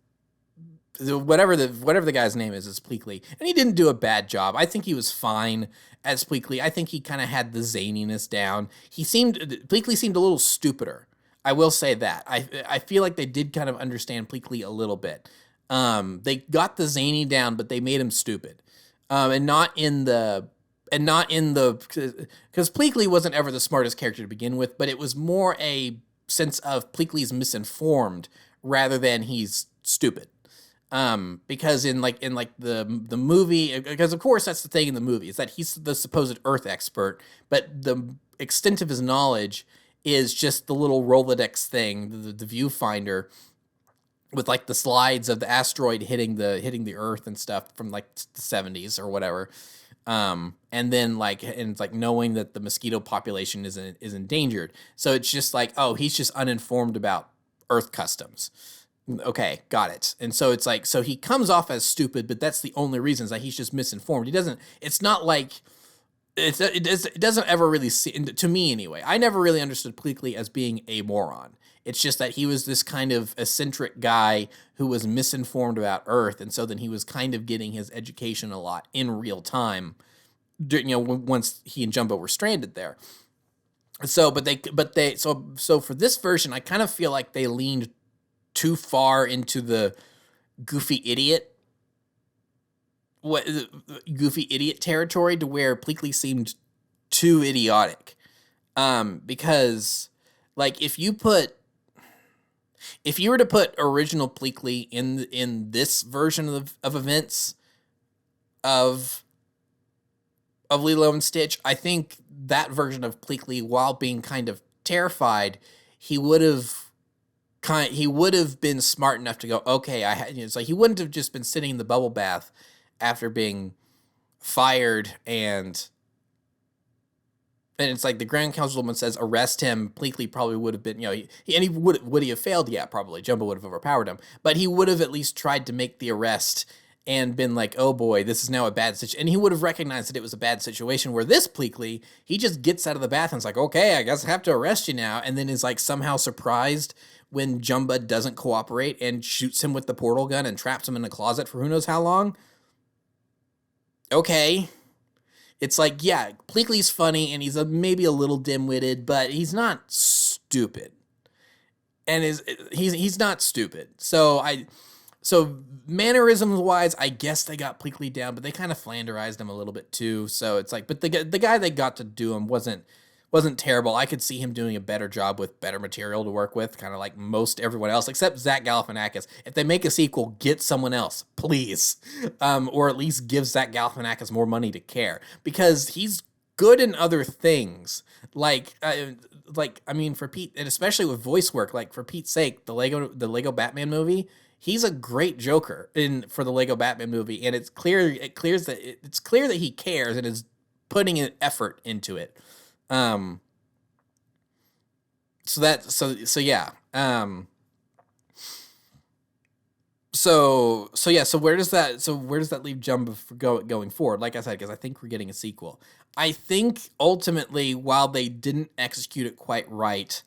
whatever the guy's name is Pleakley, and he didn't do a bad job. I think he was fine as Pleakley. I think he kind of had the zaniness down. Pleakley seemed a little stupider. I will say that. I feel like they did kind of understand Pleakley a little bit. They got the zany down, but they made him stupid, and not in the because Pleakley wasn't ever the smartest character to begin with, but it was more a sense of Pleakley's misinformed rather than he's stupid. Because in the movie, because of course that's the thing in the movie, is that he's the supposed Earth expert, but the extent of his knowledge is just the little Rolodex thing, the viewfinder, with like the slides of the asteroid hitting the Earth and stuff from like the 70s or whatever. And then and it's like knowing that the mosquito population is endangered. So it's just like, oh, he's just uninformed about Earth customs. Okay, got it. And so it's like, so he comes off as stupid, but that's the only reason, is that he's just misinformed. It's not like, it doesn't ever really see, to me anyway, I never really understood Pleakley as being a moron. It's just that he was this kind of eccentric guy who was misinformed about Earth, and so then he was kind of getting his education a lot in real time, once he and Jumbo were stranded there. So, so for this version, I kind of feel like they leaned too far into the goofy idiot territory, to where Pleakley seemed too idiotic. Because like if you were to put original Pleakley in this version of events of Lilo and Stitch, I think that version of Pleakley, while being kind of terrified, he would have been smart enough to go, okay, it's like he wouldn't have just been sitting in the bubble bath after being fired, and it's like the Grand Councilwoman says, arrest him. Pleakley probably would have been, and he would he have failed? Yeah, probably. Jumbo would have overpowered him, but he would have at least tried to make the arrest and been like, oh boy, this is now a bad situation. And he would have recognized that it was a bad situation, where this Pleakley, he just gets out of the bath and is like, okay, I guess I have to arrest you now. And then is like somehow surprised when Jumbo doesn't cooperate and shoots him with the portal gun and traps him in a closet for who knows how long. Okay. It's like, yeah, Pleakley's funny and he's maybe a little dim-witted, but he's not stupid. And he's not stupid. So mannerisms-wise, I guess they got Pleakley down, but they kind of flanderized him a little bit too. So it's like, but the guy they got to do him wasn't terrible. I could see him doing a better job with better material to work with, kind of like most everyone else, except Zach Galifianakis. If they make a sequel, get someone else, please. Or at least give Zach Galifianakis more money to care, because he's good in other things. I mean, for Pete, and especially with voice work, like for Pete's sake, the Lego Batman movie, he's a great Joker for the Lego Batman movie, and it's clear that he cares and is putting an effort into it. So yeah. So where does that leave Jumbo for going forward? Like I said, because I think we're getting a sequel. I think ultimately, while they didn't execute it quite right,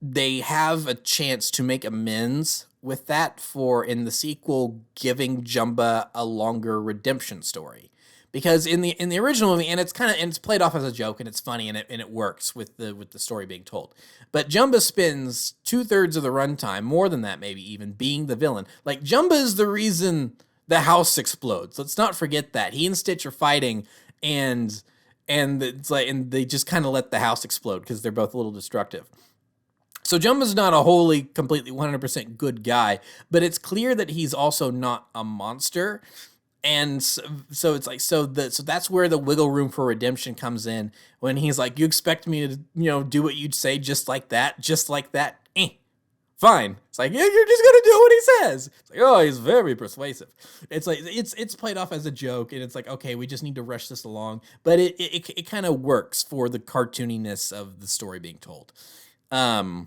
they have a chance to make amends with that in the sequel, giving Jumbo a longer redemption story. Because in the original movie, and it's played off as a joke, and it's funny, and it works with the story being told. But Jumbo spends 2/3 of the runtime, more than that maybe even, being the villain. Like, Jumbo is the reason the house explodes. Let's not forget that. He and Stitch are fighting, and it's like, and they just kind of let the house explode because they're both a little destructive. So Jumbo's not a wholly, completely 100% good guy, but it's clear that he's also not a monster. And so it's like, so that's where the wiggle room for redemption comes in, when he's like, you expect me to, do what you'd say just like that, fine. It's like, yeah, you're just gonna do what he says. It's like, oh, he's very persuasive. It's like, it's played off as a joke, and it's like, okay, we just need to rush this along, but it kind of works for the cartooniness of the story being told. But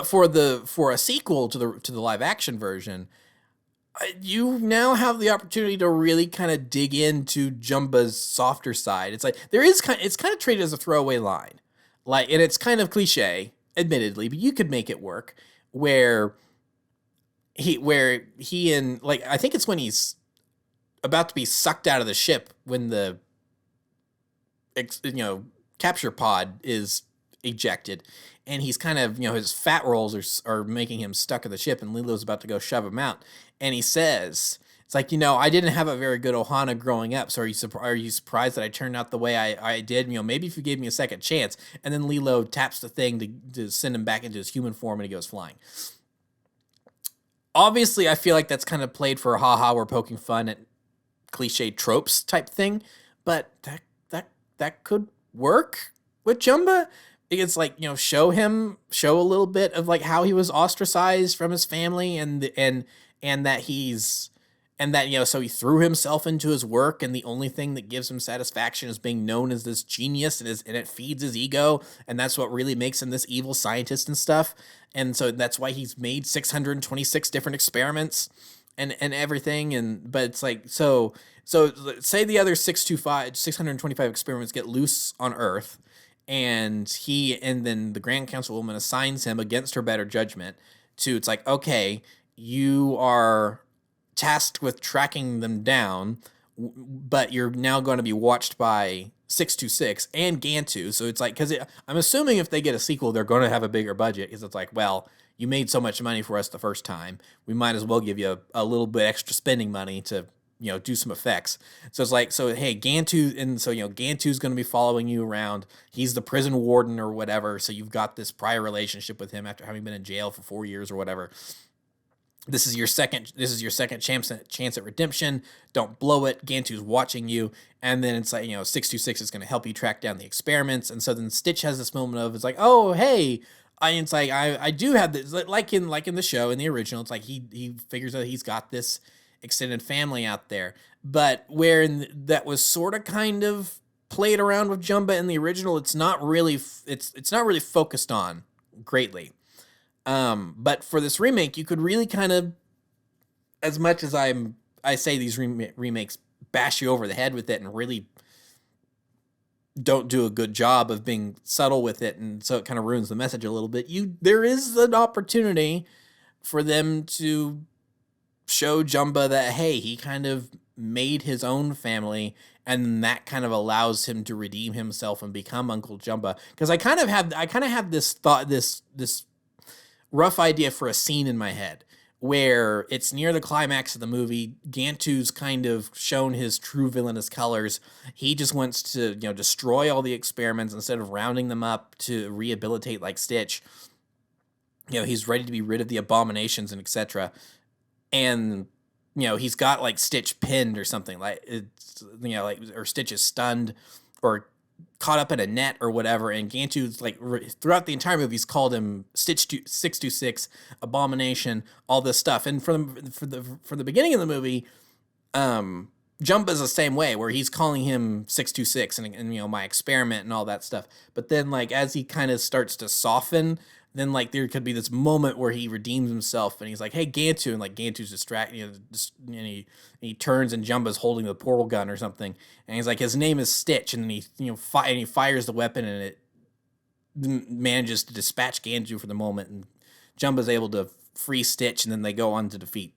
for a sequel to the live action version, you now have the opportunity to really kind of dig into Jumba's softer side. It's like, it's kind of treated as a throwaway line, like, and it's kind of cliche, admittedly, but you could make it work, where he and, like, I think it's when he's about to be sucked out of the ship, when the capture pod is ejected, and he's kind of, his fat rolls are making him stuck in the ship, and Lilo's about to go shove him out, and he says, it's like, I didn't have a very good Ohana growing up, so are you surprised that I turned out the way I did? Maybe if you gave me a second chance. And then Lilo taps the thing to send him back into his human form, and he goes flying. Obviously, I feel like that's kind of played for haha, we're poking fun at cliche tropes type thing, but that could work with Jumba. It's like, show a little bit of, like, how he was ostracized from his family, and that so he threw himself into his work, and the only thing that gives him satisfaction is being known as this genius, and it feeds his ego, and that's what really makes him this evil scientist and stuff. And so that's why he's made 626 different experiments and everything. But it's like, so say the other 625 experiments get loose on Earth, and then the Grand Councilwoman assigns him, against her better judgment, to, it's like, okay, you are tasked with tracking them down, but you're now going to be watched by 626 and Gantu. So it's like, because I'm assuming if they get a sequel, they're going to have a bigger budget, because it's like, well, you made so much money for us the first time, we might as well give you a little bit extra spending money to, do some effects. So it's like, so hey, Gantu, and so, Gantu's going to be following you around. He's the prison warden or whatever, so you've got this prior relationship with him after having been in jail for 4 years or whatever. This is your second chance at redemption. Don't blow it. Gantu's watching you. And then it's like, 626 is going to help you track down the experiments. And so then Stitch has this moment of, it's like, oh, hey, I do have this, like in the show, in the original, it's like he figures out he's got this extended family out there. But that was sort of kind of played around with Jumba in the original, it's not really focused on greatly. But for this remake, you could really kind of, as much as I say these remakes bash you over the head with it and really don't do a good job of being subtle with it, and so it kind of ruins the message a little bit. There is an opportunity for them to show Jumba that, hey, he kind of made his own family, and that kind of allows him to redeem himself and become Uncle Jumba. Because I kind of have this thought, this rough idea for a scene in my head where it's near the climax of the movie. Gantu's kind of shown his true villainous colors. He just wants to, destroy all the experiments instead of rounding them up to rehabilitate like Stitch. He's ready to be rid of the abominations and etc. And, he's got like Stitch pinned or something, like it's, or Stitch is stunned or caught up in a net or whatever, and Gantu's like throughout the entire movie he's called him Stitch 626, Abomination, all this stuff. And from the beginning of the movie, Jumba's the same way, where he's calling him 626 and my experiment and all that stuff. But then, like, as he kind of starts to soften, then like there could be this moment where he redeems himself and he's like, hey, Gantu, and like Gantu's distracted, and he turns and Jumba's holding the portal gun or something, and he's like, his name is Stitch, and then he fires the weapon, and it manages to dispatch Gantu for the moment, and Jumba's able to free Stitch, and then they go on to defeat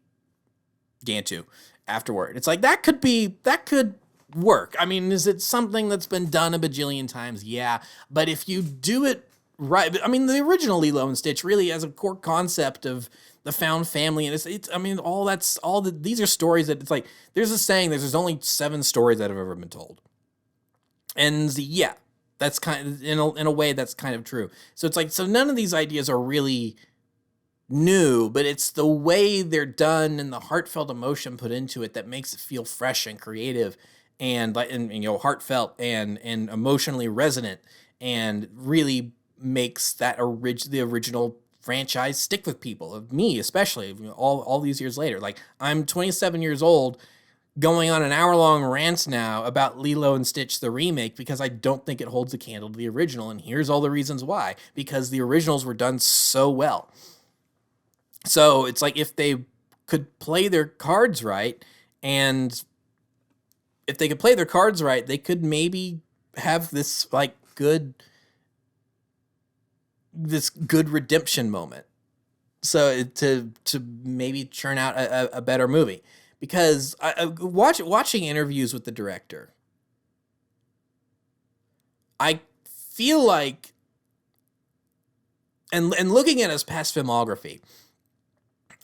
Gantu afterward. It's like, that could work. I mean, is it something that's been done a bajillion times? Yeah, but if you do it right, I mean, the original Lilo and Stitch really has a core concept of the found family, and these are stories that, it's like, there's a saying, there's only 7 stories that have ever been told. And yeah, that's kind of, in a way, that's kind of true. So it's like, so none of these ideas are really new, but it's the way they're done and the heartfelt emotion put into it that makes it feel fresh and creative and like and you know heartfelt and emotionally resonant and really makes the original franchise stick with people, of me especially, you know, all these years later. Like, I'm 27 years old going on an hour-long rant now about Lilo and Stitch the remake because I don't think it holds a candle to the original, and here's all the reasons why. Because the originals were done so well. So it's like, if they could play their cards right, and if they could play their cards right, they could maybe have this good redemption moment. So to maybe churn out a better movie. Because watching interviews with the director, I feel like, and looking at his past filmography,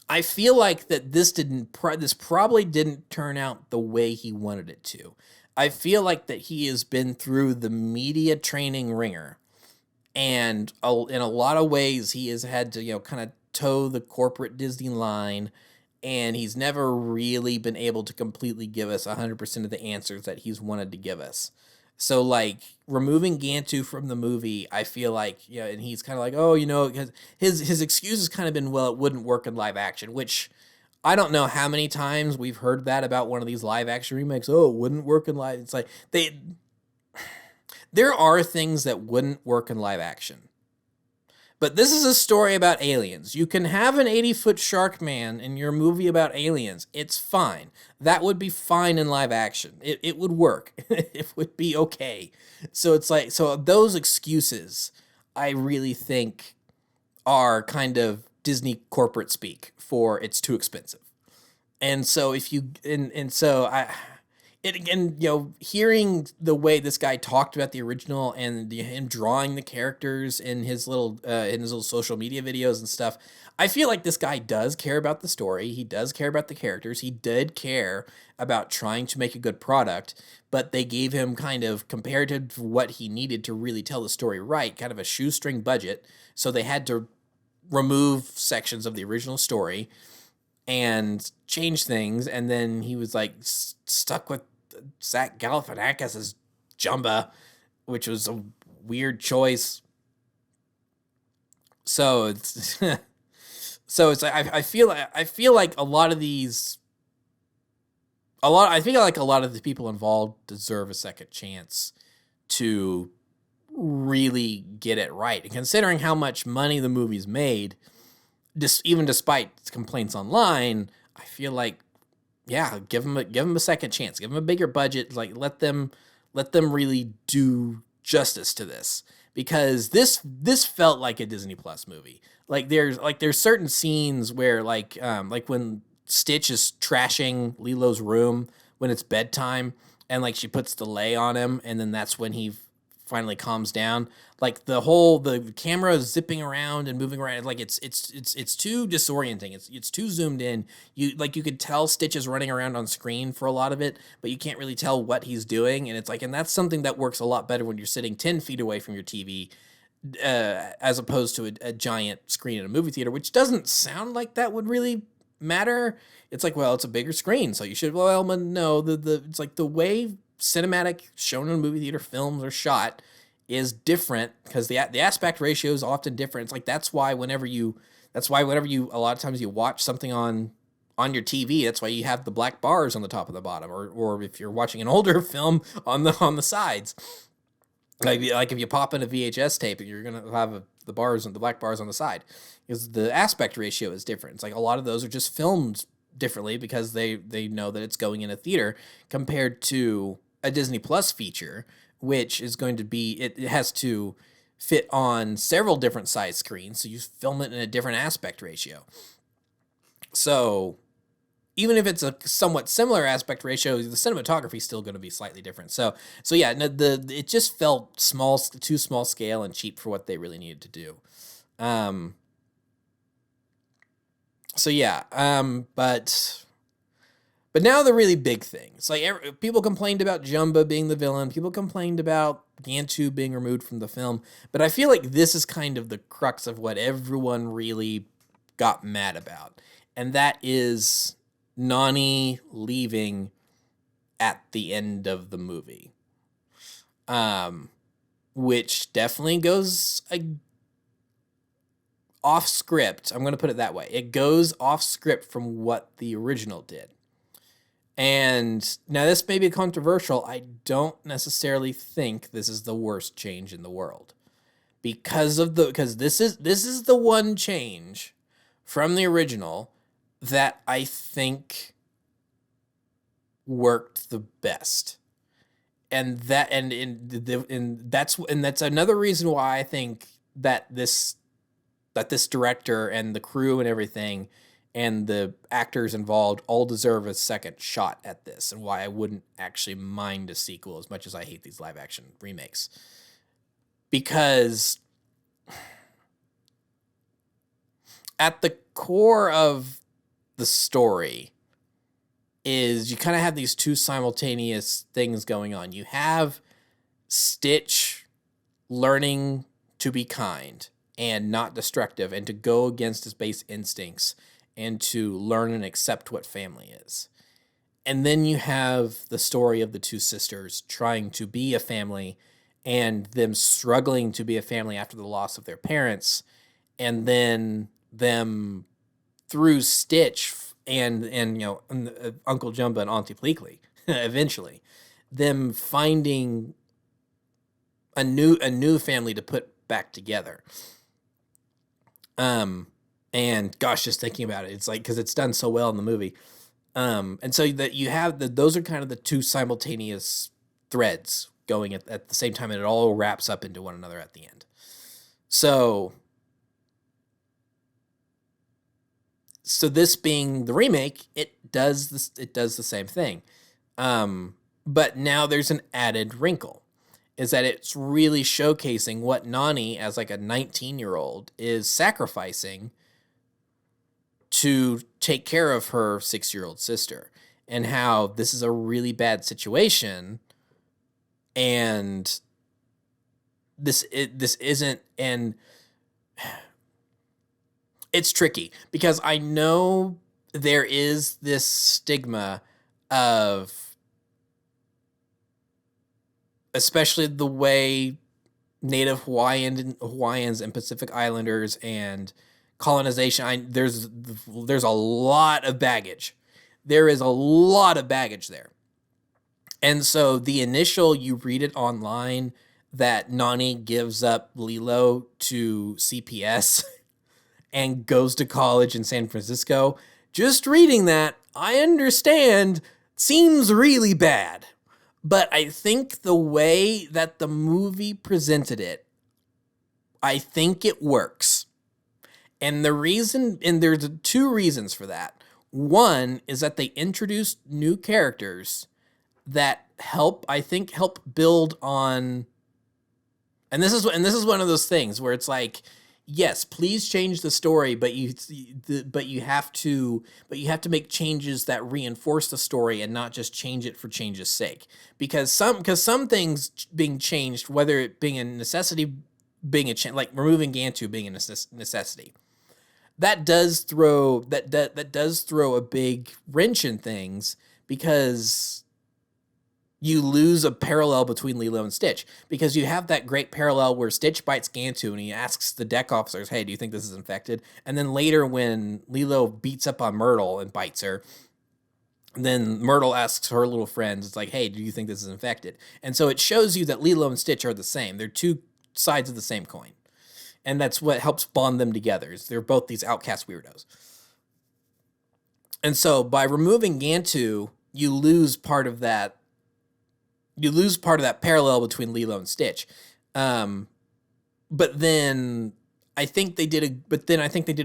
I feel like that this probably didn't turn out the way he wanted it to. I feel like that he has been through the media training ringer, and in a lot of ways he has had to, you know, kind of toe the corporate Disney line, and he's never really been able to completely give us 100% of the answers that he's wanted to give us. So, like, removing Gantu from the movie, I feel like, you know, and he's kind of like, oh, you know, because his excuse has kind of been, well, it wouldn't work in live action, which I don't know how many times we've heard that about one of these live action remakes. Oh, it wouldn't work in live. It's like, there are things that wouldn't work in live action. But this is a story about aliens. You can have an 80-foot shark man in your movie about aliens. It's fine. That would be fine in live action. It would work. It would be okay. So it's like, so those excuses, I really think, are kind of Disney corporate speak for it's too expensive. And so if you, and so I, it again, you know, hearing the way this guy talked about the original and him drawing the characters in his little social media videos and stuff, I feel like this guy does care about the story. He does care about the characters. He did care about trying to make a good product, but they gave him, kind of, compared to what he needed to really tell the story right, kind of a shoestring budget. So they had to remove sections of the original story and change things, and then he was like stuck with Zach Galifianakis as Jumba, which was a weird choice. So it's so it's like I feel like a lot of these I feel like a lot of the people involved deserve a second chance to really get it right. And considering how much money the movie's made, even despite complaints online, I feel like, yeah, give them a second chance, give them a bigger budget, like let them really do justice to this, because this felt like a Disney Plus movie. Like there's certain scenes where like when Stitch is trashing Lilo's room when it's bedtime, and like she puts the lei on him, and then that's when he finally calms down. Like the camera is zipping around and moving around. Like it's too disorienting. It's too zoomed in. You could tell Stitch is running around on screen for a lot of it, but you can't really tell what he's doing. And it's like, and that's something that works a lot better when you're sitting 10 feet away from your TV, as opposed to a giant screen in a movie theater, which doesn't sound like that would really matter. It's like, well, it's a bigger screen, so you should, well, no, it's like the way cinematic shown in a movie theater films are shot is different, because the aspect ratio is often different. It's like, that's why whenever you a lot of times you watch something on your TV, that's why you have the black bars on the top of the bottom, or if you're watching an older film, on the sides. Like if you pop in a VHS tape, you're gonna have the black bars on the side, because the aspect ratio is different. It's like a lot of those are just filmed differently because they know that it's going in a theater, compared to a Disney Plus feature, which is going to be, it has to fit on several different size screens, so you film it in a different aspect ratio. So even if it's a somewhat similar aspect ratio, the cinematography is still going to be slightly different. So yeah, it just felt too small scale and cheap for what they really needed to do. So yeah, but now the really big things. Like, people complained about Jumba being the villain. People complained about Gantu being removed from the film. But I feel like this is kind of the crux of what everyone really got mad about. And that is Nani leaving at the end of the movie. Which definitely goes off script. I'm going to put it that way. It goes off script from what the original did. And now this may be controversial. I don't necessarily think this is the worst change in the world. Because this is the one change from the original that I think worked the best. And that's another reason why I think that this director and the crew and everything and the actors involved all deserve a second shot at this, and why I wouldn't actually mind a sequel as much as I hate these live action remakes. Because at the core of the story is you kind of have these two simultaneous things going on. You have Stitch learning to be kind and not destructive and to go against his base instincts and to learn and accept what family is. And then you have the story of the two sisters trying to be a family and them struggling to be a family after the loss of their parents, and then them through Stitch and Uncle Jumba and Auntie Pleakley eventually, them finding a new family to put back together. And gosh, just thinking about it, it's like, because it's done so well in the movie. And so that you have those are kind of the two simultaneous threads going at the same time, and it all wraps up into one another at the end. So this being the remake, it does the same thing. But now there's an added wrinkle, is that it's really showcasing what Nani, as like a 19-year-old, is sacrificing to take care of her 6-year-old sister, and how this is a really bad situation, and this isn't, and it's tricky because I know there is this stigma of, especially the way Native Hawaiians and Pacific Islanders and colonization, there's a lot of baggage. There is a lot of baggage there. And so the initial, you read it online, that Nani gives up Lilo to CPS and goes to college in San Francisco. Just reading that, I understand, seems really bad. But I think the way that the movie presented it, I think it works. And there's two reasons for that. One is that they introduced new characters that help build on, and this is one of those things where it's like, yes, please change the story, but you have to make changes that reinforce the story and not just change it for change's sake. Because some things being changed, whether it being a necessity, being a change, like removing Gantu being a necessity, that does throw a big wrench in things, because you lose a parallel between Lilo and Stitch, because you have that great parallel where Stitch bites Gantu and he asks the deck officers, hey, do you think this is infected? And then later when Lilo beats up on Myrtle and bites her, then Myrtle asks her little friends, it's like, hey, do you think this is infected? And so it shows you that Lilo and Stitch are the same. They're two sides of the same coin. And that's what helps bond them together, is they're both these outcast weirdos. And so by removing Gantu, you lose part of that parallel between Lilo and Stitch. But then I think they did a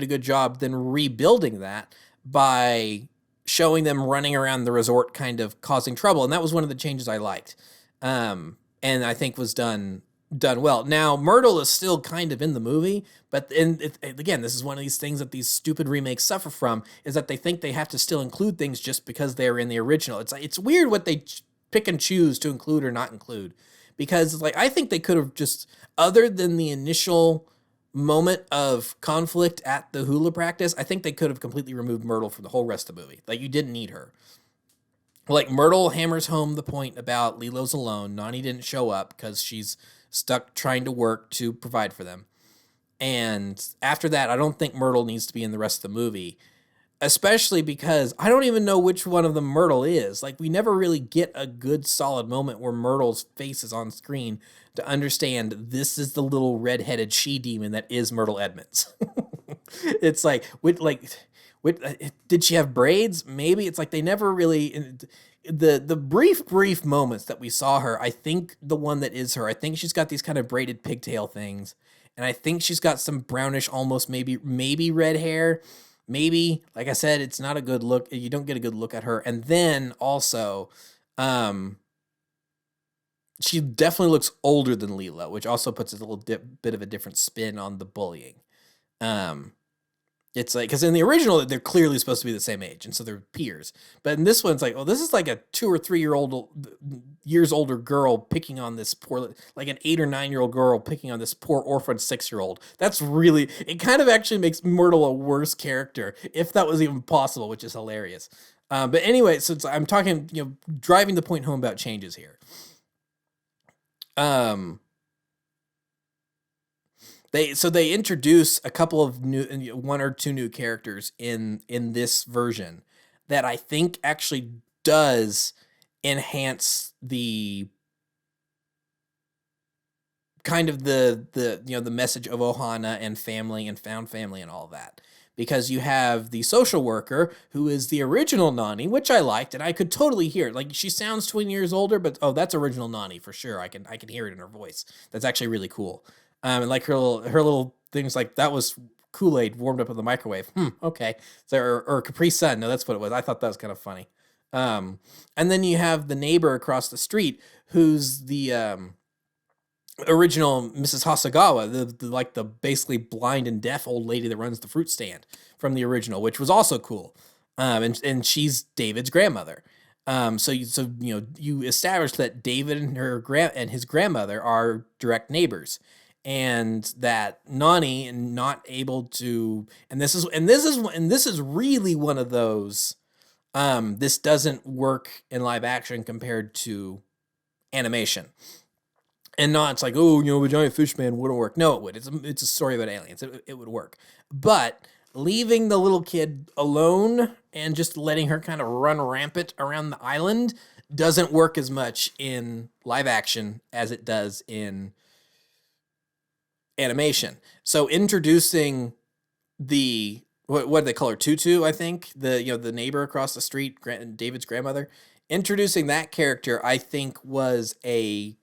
good job then rebuilding that by showing them running around the resort kind of causing trouble. And that was one of the changes I liked. And I think was done well. Now, Myrtle is still kind of in the movie, but again, this is one of these things that these stupid remakes suffer from, is that they think they have to still include things just because they're in the original. It's weird what they pick and choose to include or not include, because like I think they could have just, other than the initial moment of conflict at the hula practice, I think they could have completely removed Myrtle from the whole rest of the movie. Like, you didn't need her. Like, Myrtle hammers home the point about Lilo's alone. Nani didn't show up because she's stuck trying to work to provide for them. And after that, I don't think Myrtle needs to be in the rest of the movie, especially because I don't even know which one of them Myrtle is. Like, we never really get a good solid moment where Myrtle's face is on screen to understand this is the little red-headed she-demon that is Myrtle Edmonds. It's like, did she have braids? Maybe. It's like they never really, the brief moments that we saw her, I think the one that is her, I think she's got these kind of braided pigtail things, and I think she's got some brownish, almost maybe red hair. Maybe, like I said, it's not a good look. You don't get a good look at her. And then also, she definitely looks older than Lilo, which also puts a little bit of a different spin on the bullying. It's like, because in the original, they're clearly supposed to be the same age, and so they're peers. But in this one, it's like, oh, this is like a 2 or 3 years older girl picking on this poor, like an 8 or 9-year-old girl picking on this poor orphan 6-year-old. That's really, it kind of actually makes Myrtle a worse character, if that was even possible, which is hilarious. But anyway, so I'm talking, driving the point home about changes here. They introduce a couple of new, 1 or 2 new characters in this version that I think actually does enhance the kind of the message of Ohana and family and found family and all that. Because you have the social worker who is the original Nani, which I liked, and I could totally hear it. Like, she sounds 20 years older, but that's original Nani for sure. I can hear it in her voice. That's actually really cool. And like her little things, like that was Kool-Aid warmed up in the microwave. Okay. So, or Capri Sun. No, that's what it was. I thought that was kind of funny. And then you have the neighbor across the street who's the original Mrs. Hasagawa, the basically blind and deaf old lady that runs the fruit stand from the original, which was also cool. And she's David's grandmother. So you establish that David and his grandmother are direct neighbors, and that Nani not able to, and this is really one of those. This doesn't work in live action compared to animation. And not, it's like, a giant fish man wouldn't work. No, it would. It's a story about aliens. It would work. But leaving the little kid alone and just letting her kind of run rampant around the island doesn't work as much in live action as it does in animation. So introducing the, what do they call her? Tutu, I think. The neighbor across the street, David's grandmother. Introducing that character, I think, was a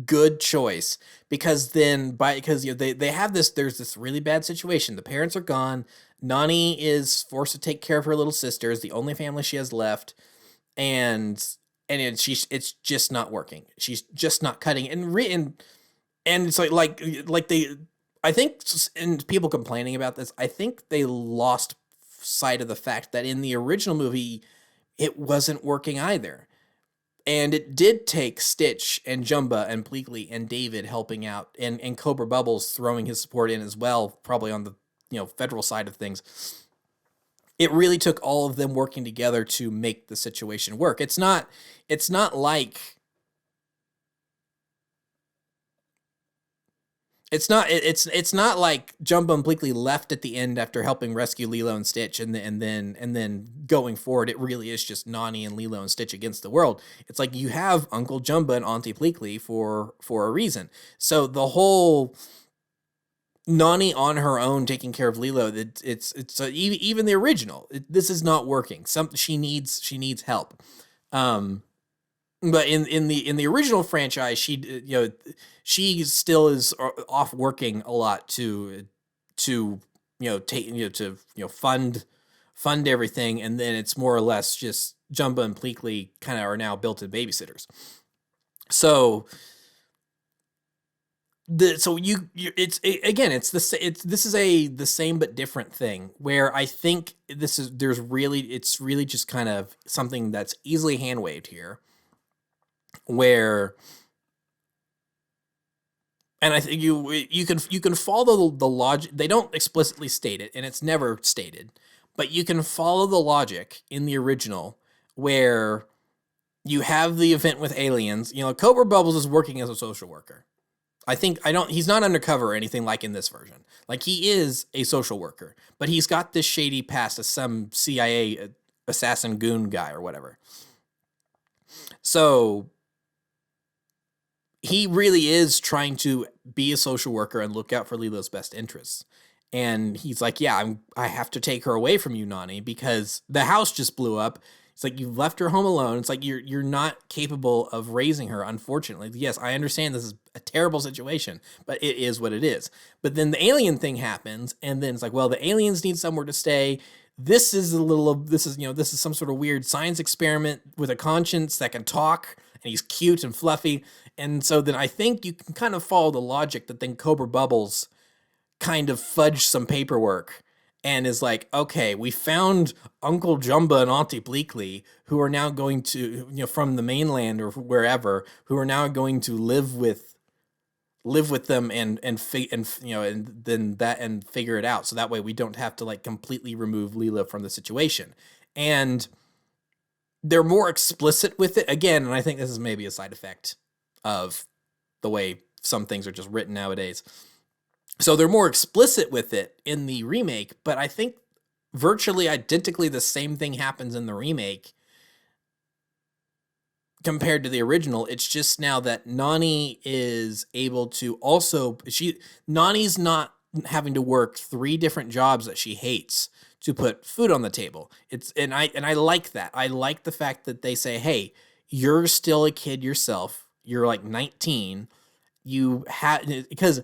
good choice, because then they have this, there's this really bad situation. The parents are gone. Nani is forced to take care of her little sister, is the only family she has left, and it's just not working. She's just not cutting, and it's like they, I think, and people complaining about this, I think they lost sight of the fact that in the original movie it wasn't working either. And it did take Stitch and Jumba and Pleakley and David helping out, and Cobra Bubbles throwing his support in as well, probably on the federal side of things. It really took all of them working together to make the situation work. It's not like It's not like Jumbo and Bleakley left at the end after helping rescue Lilo and Stitch, and then going forward, it really is just Nani and Lilo and Stitch against the world. It's like you have Uncle Jumbo and Auntie Bleakley for a reason. So the whole Nani on her own taking care of Lilo, it's even the original. This is not working. She needs help. But in the original franchise, she still is off working a lot to fund everything, and then it's more or less just Jumba and Pleakley kind of are now built-in babysitters. So this is the same but different thing, where I think it's really just kind of something that's easily hand-waved here, where And I think you can follow the logic. They don't explicitly state it, and it's never stated, but you can follow the logic in the original where you have the event with aliens. You know, Cobra Bubbles is working as a social worker. He's not undercover or anything like in this version. Like, he is a social worker, but he's got this shady past as some CIA assassin goon guy or whatever. So he really is trying to be a social worker and look out for Lilo's best interests. And he's like, yeah, I have to take her away from you, Nani, because the house just blew up. It's like, you've left her home alone. It's like, you're not capable of raising her, unfortunately. Yes, I understand this is a terrible situation, but it is what it is. But then the alien thing happens, and then it's like, well, the aliens need somewhere to stay. This is some sort of weird science experiment with a conscience that can talk, and he's cute and fluffy. And so then I think you can kind of follow the logic that then Cobra Bubbles kind of fudged some paperwork and is like, okay, we found Uncle Jumba and Auntie Bleakley, who are now going to, from the mainland or wherever, who are now going to live with them and figure it out. So that way we don't have to like completely remove Lilo from the situation. And they're more explicit with it again. And I think this is maybe a side effect of the way some things are just written nowadays. So they're more explicit with it in the remake, but I think virtually identically the same thing happens in the remake compared to the original. It's just now that Nani is able to also, Nani's not having to work 3 different jobs that she hates to put food on the table. And I like that. I like the fact that they say, hey, you're still a kid yourself. You're like 19. Because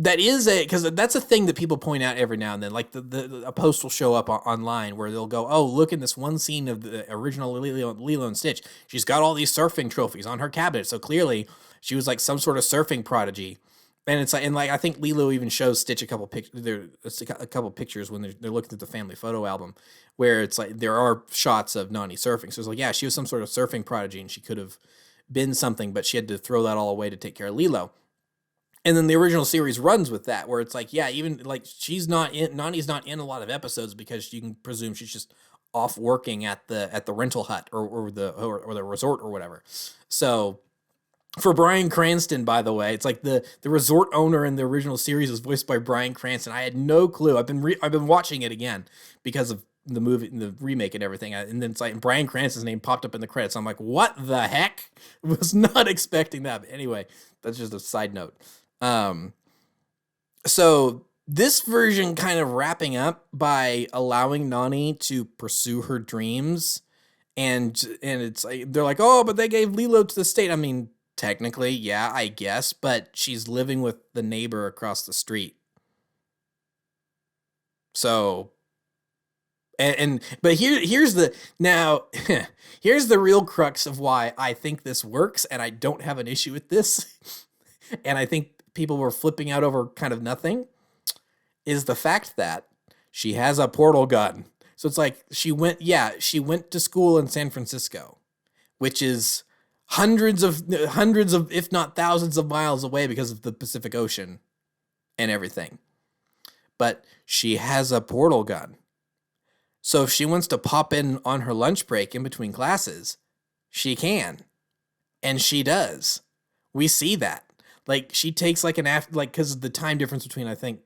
that's a thing that people point out every now and then. Like a post will show up online where they'll go, oh, look in this one scene of the original Lilo and Stitch. She's got all these surfing trophies on her cabinet. So clearly she was like some sort of surfing prodigy. And it's like, I think Lilo even shows Stitch a couple pictures when they're looking at the family photo album, where it's like there are shots of Nani surfing. So it's like, yeah, she was some sort of surfing prodigy and she could have been something, but she had to throw that all away to take care of Lilo. And then the original series runs with that, where it's like, yeah, even like Nani's not in a lot of episodes because you can presume she's just off working at the rental hut or the resort or whatever. So for Bryan Cranston, by the way, it's like the resort owner in the original series was voiced by Bryan Cranston. I had no clue. I've been watching it again because of the movie, the remake, and everything. And then it's like Bryan Cranston's name popped up in the credits. I'm like, what the heck? Was not expecting that. But anyway, that's just a side note. So this version kind of wrapping up by allowing Nani to pursue her dreams, and it's like they're like, oh, but they gave Lilo to the state. I mean, technically, yeah, I guess, but she's living with the neighbor across the street. So, but here's the here's the real crux of why I think this works, and I don't have an issue with this, and I think people were flipping out over kind of nothing, is the fact that she has a portal gun. So it's like she went to school in San Francisco, which is hundreds of, if not thousands of miles away because of the Pacific Ocean and everything. But she has a portal gun. So if she wants to pop in on her lunch break in between classes, she can. And she does. We see that. Like, she takes like because of the time difference between, I think,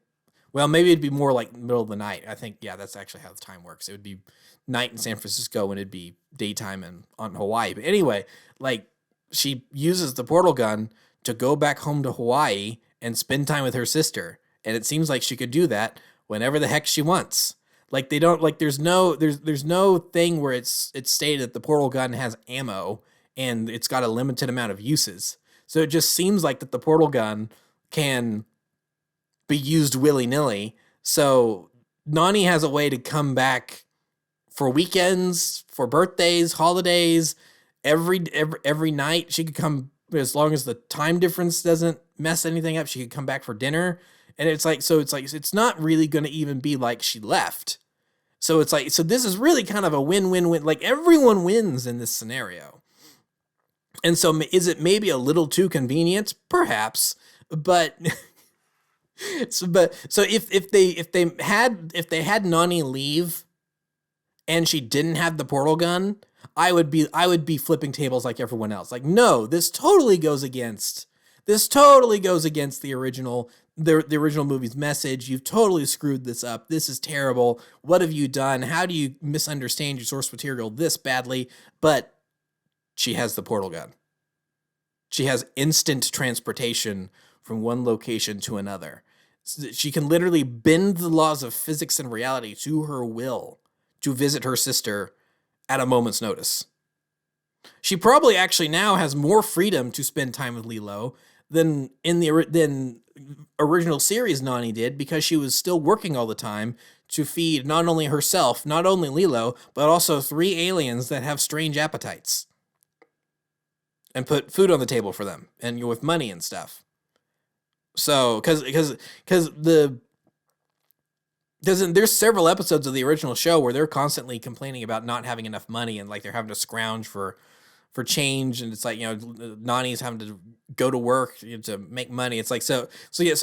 well, maybe it'd be more like middle of the night. I think, yeah, that's actually how the time works. It would be night in San Francisco and it'd be daytime on Hawaii. But anyway, like, she uses the portal gun to go back home to Hawaii and spend time with her sister. And it seems like she could do that whenever the heck she wants. Like, they don't, like, there's no thing where it's stated that the portal gun has ammo and it's got a limited amount of uses. So it just seems like that the portal gun can be used willy-nilly. So Nani has a way to come back for weekends, for birthdays, holidays, every night. She could come, as long as the time difference doesn't mess anything up, she could come back for dinner. And it's it's not really going to even be like she left. So it's like, so this is really kind of a win-win-win. Like, everyone wins in this scenario. And so is it maybe a little too convenient? Perhaps. But so if they had Nani leave and she didn't have the portal gun, I would be flipping tables like everyone else. Like, no, this totally goes against the original movie's message. You've totally screwed this up. This is terrible. What have you done? How do you misunderstand your source material this badly? But she has the portal gun. She has instant transportation from one location to another. She can literally bend the laws of physics and reality to her will to visit her sister at a moment's notice. She probably actually now has more freedom to spend time with Lilo than original series Nani did, because she was still working all the time to feed not only herself, not only Lilo, but also 3 aliens that have strange appetites and put food on the table for them and with money and stuff. So, because there's several episodes of the original show where they're constantly complaining about not having enough money, and like they're having to scrounge for change, and it's like, Nani's having to go to work, to make money. It's like, so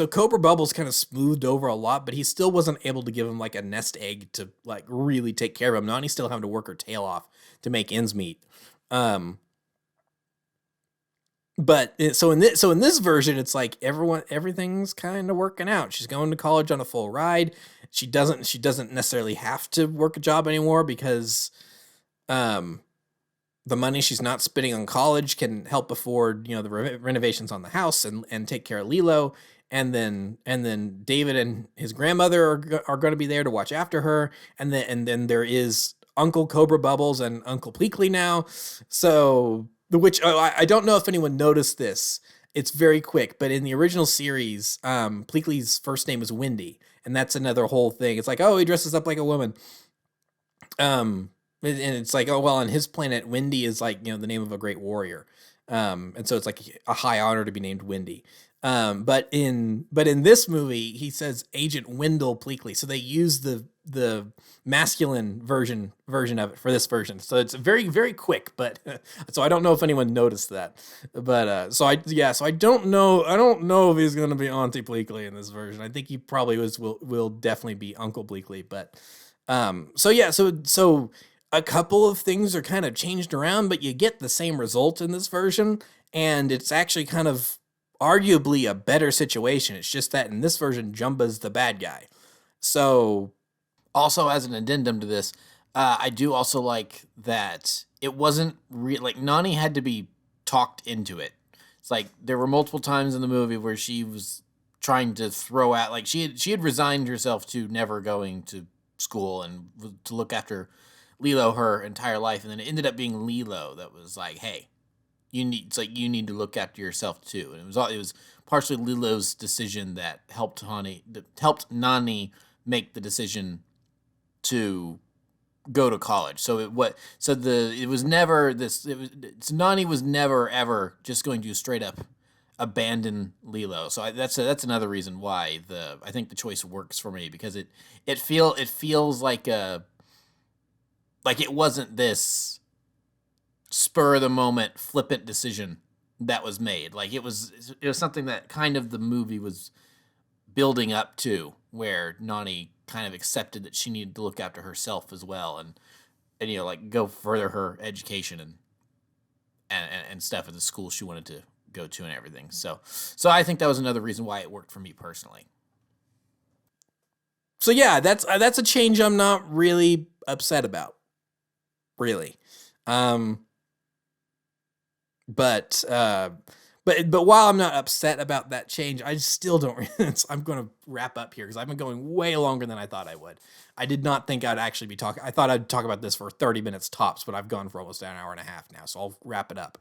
Cobra Bubbles kind of smoothed over a lot, but he still wasn't able to give him like a nest egg to like really take care of him. Nani's still having to work her tail off to make ends meet. But in this version, it's like everything's kind of working out. She's going to college on a full ride. She doesn't necessarily have to work a job anymore, because the money she's not spending on college can help afford the renovations on the house and take care of Lilo. And then David and his grandmother are going to be there to watch after her. And then there is Uncle Cobra Bubbles and Uncle Pleakley now. So I don't know if anyone noticed this. It's very quick, but in the original series, Pleakley's first name is Wendy, and that's another whole thing. It's like, oh, he dresses up like a woman. And it's like, oh, well, on his planet, Wendy is like, the name of a great warrior. And so it's like a high honor to be named Wendy. But in this movie, he says Agent Wendell Pleakley. So they use the masculine version of it for this version. So it's very, very quick, but so I don't know if anyone noticed that. But so I don't know. I don't know if he's going to be Auntie Pleakley in this version. I think he probably will definitely be Uncle Pleakley. But so a couple of things are kind of changed around, but you get the same result in this version, and it's actually kind of arguably a better situation. It's just that in this version, Jumba's the bad guy. So, also as an addendum to this, I do also like that it wasn't like Nani had to be talked into it. It's like there were multiple times in the movie where she was trying to throw out, like she had resigned herself to never going to school and to look after Lilo her entire life, and then it ended up being Lilo that was like, hey, you need to look after yourself too. And it was partially Lilo's decision that helped Nani make the decision to go to college. Nani was never ever just going to straight up abandon Lilo. So that's another reason why I think the choice works for me, because it feels like it wasn't this spur of the moment flippant decision that was made. Like it was something that kind of the movie was building up to, where Nani kind of accepted that she needed to look after herself as well, and like go further her education and stuff at the school she wanted to go to and everything. So I think that was another reason why it worked for me personally. So yeah, that's a change I'm not really upset about, really. But while I'm not upset about that change, I still don't. I'm going to wrap up here because I've been going way longer than I thought I would. I did not think I'd actually be talking. I thought I'd talk about this for 30 minutes tops, but I've gone for almost an hour and a half now, so I'll wrap it up.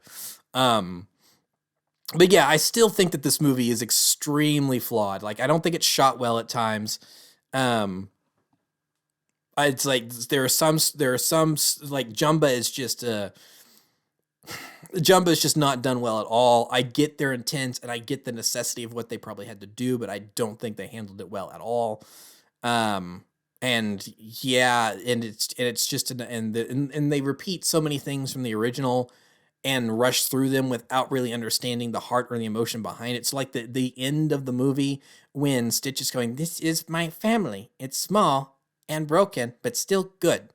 But yeah, I still think that this movie is extremely flawed. Like, I don't think it's shot well at times. It's like there are some like Jumba is just not done well at all. I get their intent and I get the necessity of what they probably had to do, but I don't think they handled it well at all. And yeah, and it's just and they repeat so many things from the original, and rush through them without really understanding the heart or the emotion behind it. So like the end of the movie when Stitch is going, "This is my family. It's small and broken, but still good."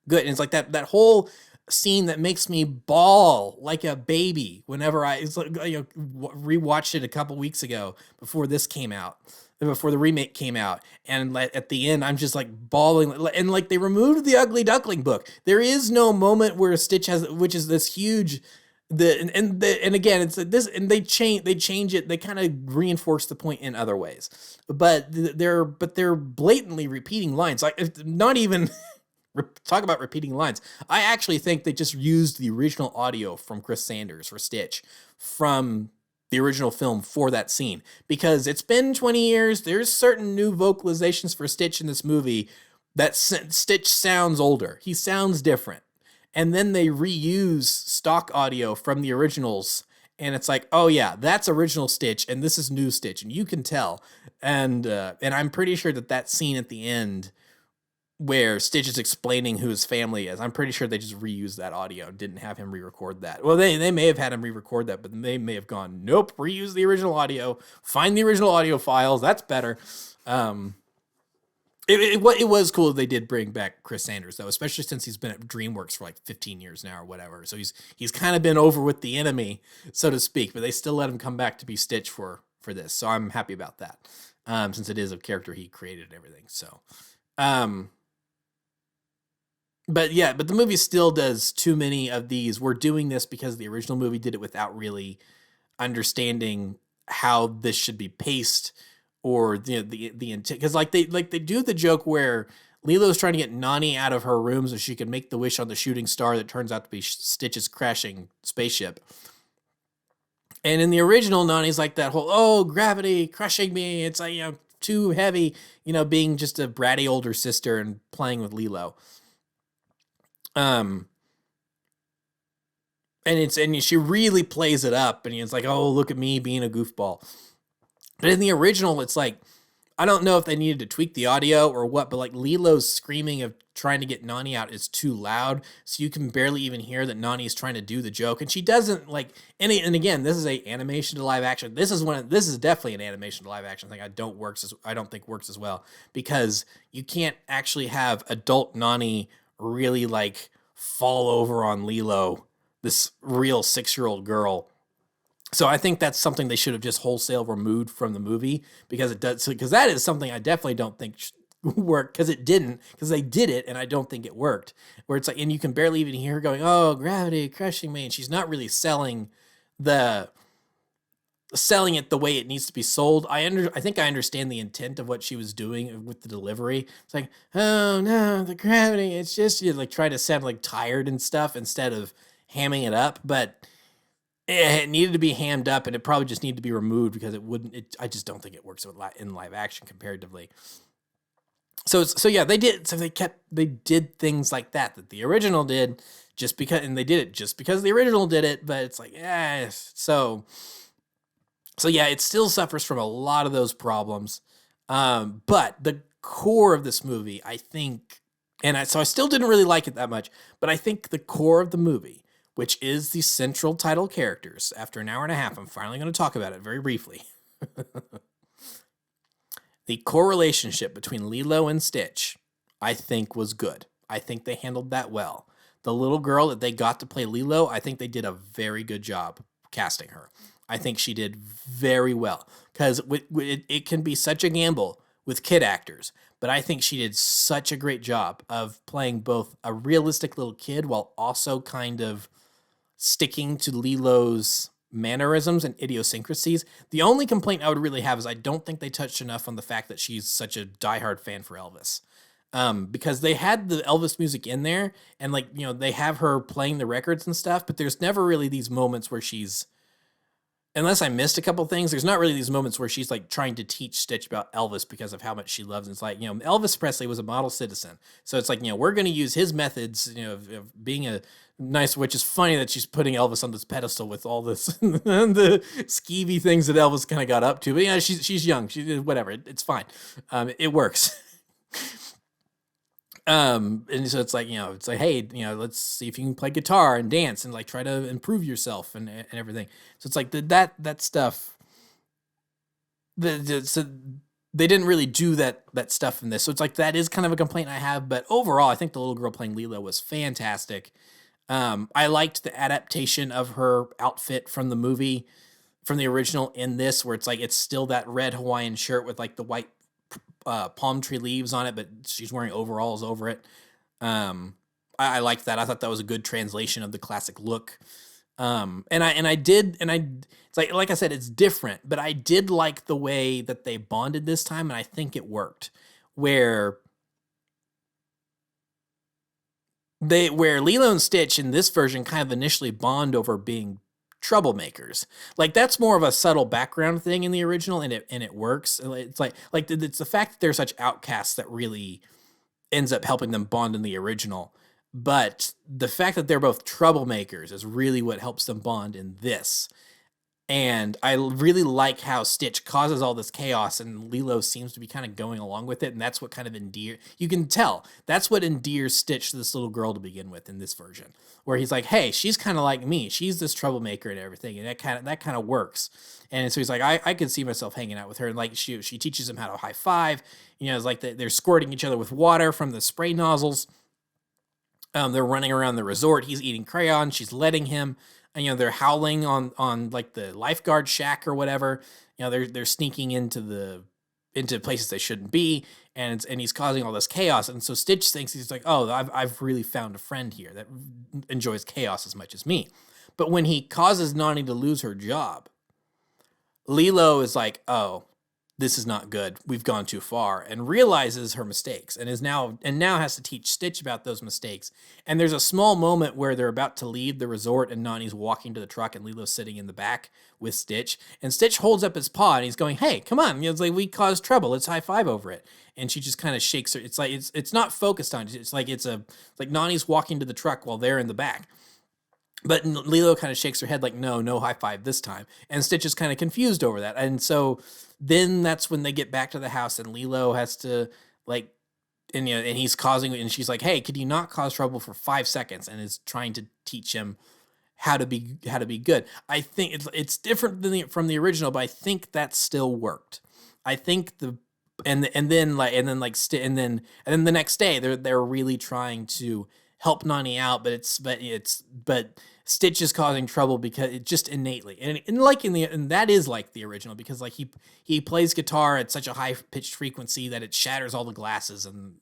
Good. And it's like that whole scene that makes me bawl like a baby whenever it's like, rewatched it a couple weeks ago before this came out, before the remake came out, and at the end I'm just like bawling, and like they removed the Ugly Duckling book. There is no moment where Stitch has, which is this huge, and again it's this, and they change it, they kind of reinforce the point in other ways, but they're blatantly repeating lines, like not even talk about repeating lines. I actually think they just used the original audio from Chris Sanders for Stitch from the original film for that scene, because it's been 20 years. There's certain new vocalizations for Stitch in this movie that Stitch sounds older. He sounds different. And then they reuse stock audio from the originals, and it's like, oh yeah, that's original Stitch and this is new Stitch, and you can tell. And I'm pretty sure that scene at the end where Stitch is explaining who his family is, I'm pretty sure they just reused that audio, didn't have him re-record that. Well, they may have had him re-record that, but they may have gone, nope, reuse the original audio, find the original audio files, that's better. It was cool that they did bring back Chris Sanders, though, especially since he's been at DreamWorks for like 15 years now or whatever. So he's kind of been over with the enemy, so to speak, but they still let him come back to be Stitch for this. So I'm happy about that, since it is a character he created and everything. So, but the movie still does too many of these. We're doing this because the original movie did it without really understanding how this should be paced, or the intent. Because like they do the joke where Lilo's trying to get Nani out of her room so she can make the wish on the shooting star that turns out to be Stitch's crashing spaceship. And in the original, Nani's like that whole, oh, gravity crushing me. It's like, too heavy, being just a bratty older sister and playing with Lilo. And she really plays it up, and it's like, oh, look at me being a goofball. But in the original, it's like, I don't know if they needed to tweak the audio or what, but like Lilo's screaming of trying to get Nani out is too loud, so you can barely even hear that Nani is trying to do the joke, and she doesn't like any. And again, this is a animation to live action. This is definitely an animation to live action thing. I don't think works as well, because you can't actually have adult Nani really like fall over on Lilo, this real 6-year-old girl. So I think that's something they should have just wholesale removed from the movie, because that is something I definitely don't think worked, because it didn't, because they did it and I don't think it worked, where it's like, and you can barely even hear her going, oh, gravity crushing me, and she's not really selling it the way it needs to be sold. I think I understand the intent of what she was doing with the delivery. It's like, oh no, the gravity, it's just, like try to sound like tired and stuff instead of hamming it up, but it needed to be hammed up, and it probably just needed to be removed, because I just don't think it works in live action comparatively. So they did things like that the original did, just because, and they did it just because the original did it, but it's like, so yeah, it still suffers from a lot of those problems. But the core of this movie, I think, so I still didn't really like it that much, but I think the core of the movie, which is the central title characters, after an hour and a half, I'm finally going to talk about it very briefly. The core relationship between Lilo and Stitch, I think, was good. I think they handled that well. The little girl that they got to play Lilo, I think they did a very good job casting her. I think she did very well, because it can be such a gamble with kid actors, but I think she did such a great job of playing both a realistic little kid while also kind of sticking to Lilo's mannerisms and idiosyncrasies. The only complaint I would really have is I don't think they touched enough on the fact that she's such a diehard fan for Elvis. Because they had the Elvis music in there, and they have her playing the records and stuff, but there's never really these moments where she's, unless I missed a couple things, there's not really these moments where she's like trying to teach Stitch about Elvis because of how much she loves. And it's like, Elvis Presley was a model citizen. So it's like, we're going to use his methods, of being a nice, which is funny that she's putting Elvis on this pedestal with all this, the skeevy things that Elvis kind of got up to. But she's young. Whatever. It's fine. It works. And so it's like, it's like, hey, let's see if you can play guitar and dance and like try to improve yourself and everything. So it's like that stuff. So they didn't really do that stuff in this. So it's like that is kind of a complaint I have. But overall, I think the little girl playing Lilo was fantastic. I liked the adaptation of her outfit from the movie, from the original in this, where it's like it's still that red Hawaiian shirt with like the white palm tree leaves on it, but she's wearing overalls over it. I liked that. I thought that was a good translation of the classic look. It's like I said, it's different, but I did like the way that they bonded this time, and I think it worked. Where Lilo and Stitch in this version kind of initially bond over being troublemakers. Like that's more of a subtle background thing in the original, and it works. It's like it's the fact that they're such outcasts that really ends up helping them bond in the original. But the fact that they're both troublemakers is really what helps them bond in this. And I really like how Stitch causes all this chaos and Lilo seems to be kind of going along with it. And that's what kind of you can tell that's what endears Stitch to this little girl to begin with in this version, where he's like, hey, she's kind of like me. She's this troublemaker and everything. And that kind of works. And so he's like, I could see myself hanging out with her. And like, she teaches him how to high five, it's like they're squirting each other with water from the spray nozzles. They're running around the resort. He's eating crayons. She's letting him. And, they're howling on like the lifeguard shack or whatever. They're sneaking into places they shouldn't be, and he's causing all this chaos. And so Stitch thinks, he's like, oh, I've really found a friend here that enjoys chaos as much as me. But when he causes Nani to lose her job, Lilo is like, oh, this is not good. We've gone too far, and realizes her mistakes and now has to teach Stitch about those mistakes. And there's a small moment where they're about to leave the resort and Nani's walking to the truck and Lilo's sitting in the back with Stitch, and Stitch holds up his paw and he's going, hey, come on. It's like, we caused trouble. Let's high five over it. And she just kind of shakes her. It's like, it's not focused on it. It's like, like Nani's walking to the truck while they're in the back. But Lilo kind of shakes her head like, no high five this time. And Stitch is kind of confused over that. And so then that's when they get back to the house and Lilo has to like, and he's causing, and she's like, hey, could you not cause trouble for 5 seconds? And is trying to teach him how to be good. I think it's different from the original, but I think that still worked. I think and then the next day they're really trying to help Nani out, but Stitch is causing trouble because it just innately, and that is like the original, because like he plays guitar at such a high pitched frequency that it shatters all the glasses and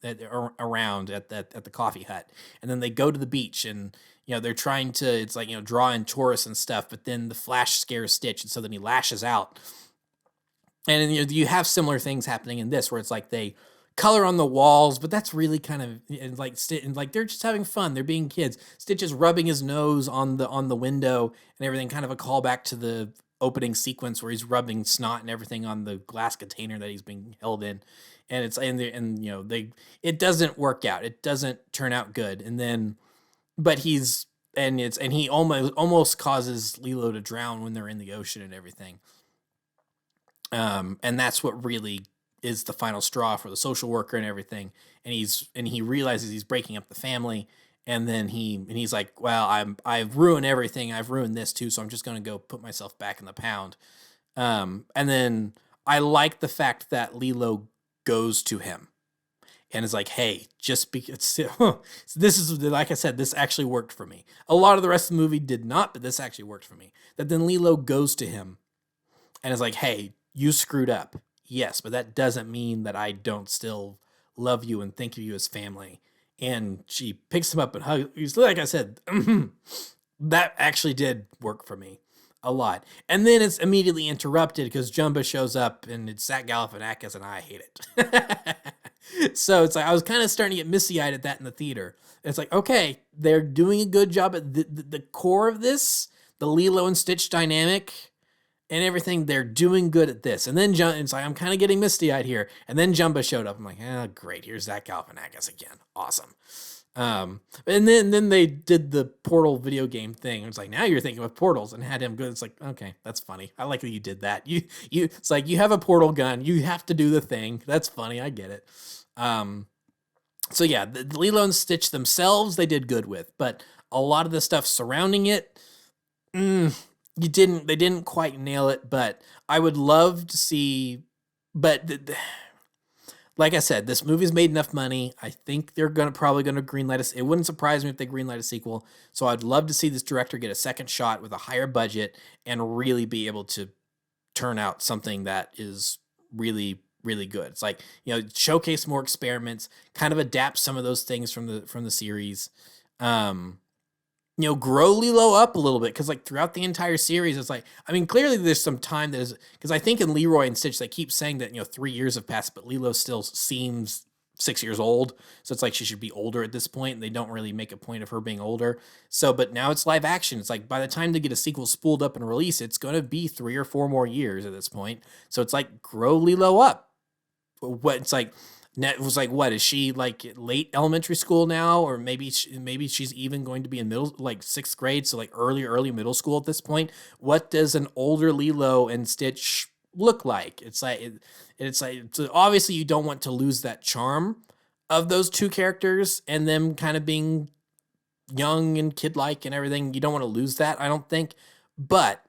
around at the coffee hut. And then they go to the beach and they're trying to, it's like, draw in tourists and stuff, but then the flash scares Stitch, and so then he lashes out. And you have similar things happening in this, where it's like they color on the walls, but that's really kind of like they're just having fun. They're being kids. Stitch is rubbing his nose on the window and everything, kind of a callback to the opening sequence where he's rubbing snot and everything on the glass container that he's being held in. And it doesn't work out. It doesn't turn out good. And then, but he almost causes Lilo to drown when they're in the ocean and everything. And that's what really is the final straw for the social worker and everything. And he realizes he's breaking up the family. And then he's like, well, I've ruined everything. I've ruined this too. So I'm just going to go put myself back in the pound. And then I like the fact that Lilo goes to him and is like, hey, just because this is, like I said, this actually worked for me. A lot of the rest of the movie did not, but this actually worked for me. That then Lilo goes to him and is like, hey, you screwed up. Yes, but that doesn't mean that I don't still love you and think of you as family. And she picks him up and hugs. Like I said, that actually did work for me a lot. And then it's immediately interrupted because Jumba shows up and it's Zach Galifianakis, and I hate it. So it's like I was kind of starting to get misty-eyed at that in the theater. It's like, okay, they're doing a good job at the core of this, the Lilo and Stitch dynamic and everything. They're doing good at this. And then it's like, I'm kind of getting misty-eyed here. And then Jumba showed up. I'm like, great. Here's Zach Galifianakis again. Awesome. And then they did the Portal video game thing. It's like, now you're thinking of portals, and had him go. It's like, okay, that's funny. I like that you did that. It's like, you have a portal gun. You have to do the thing. That's funny. I get it. So yeah, the Lilo and Stitch themselves, they did good with, but a lot of the stuff surrounding it, they didn't quite nail it. But I would love to see, but like I said, this movie's made enough money. I think they're probably gonna greenlight us. It wouldn't surprise me if they greenlight a sequel. So I'd love to see this director get a second shot with a higher budget and really be able to turn out something that is really really good. It's like, showcase more experiments, kind of adapt some of those things from the series. Um Grow Lilo up a little bit, because like throughout the entire series, it's like, I mean, clearly there's some time that is, because I think in Leroy and Stitch they keep saying that 3 years have passed, but Lilo still seems 6 years old, so it's like she should be older at this point, and they don't really make a point of her being older. So, but now it's live action. It's like by the time they get a sequel spooled up and released, it's going to be 3 or 4 more years at this point. So it's like, grow Lilo up. What it's like, Net was like, what is she, like late elementary school now, or maybe she's even going to be in middle, like sixth grade, so like early middle school at this point. What does an older Lilo and Stitch look like? It's like, so obviously you don't want to lose that charm of those two characters and them kind of being young and kid-like and everything. You don't want to lose that, I don't think, but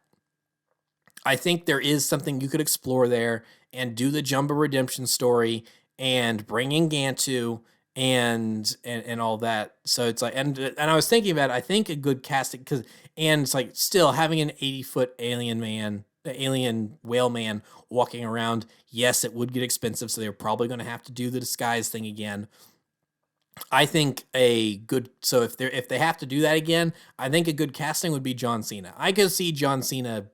I think there is something you could explore there and do the Jumbo redemption story and bring in Gantu and all that. So it's like, and I was thinking about it, I think a good casting, and it's like still having an 80-foot alien whale man walking around. Yes, it would get expensive, so they're probably going to have to do the disguise thing again. I think so if they have to do that again, I think a good casting would be John Cena. I could see John Cena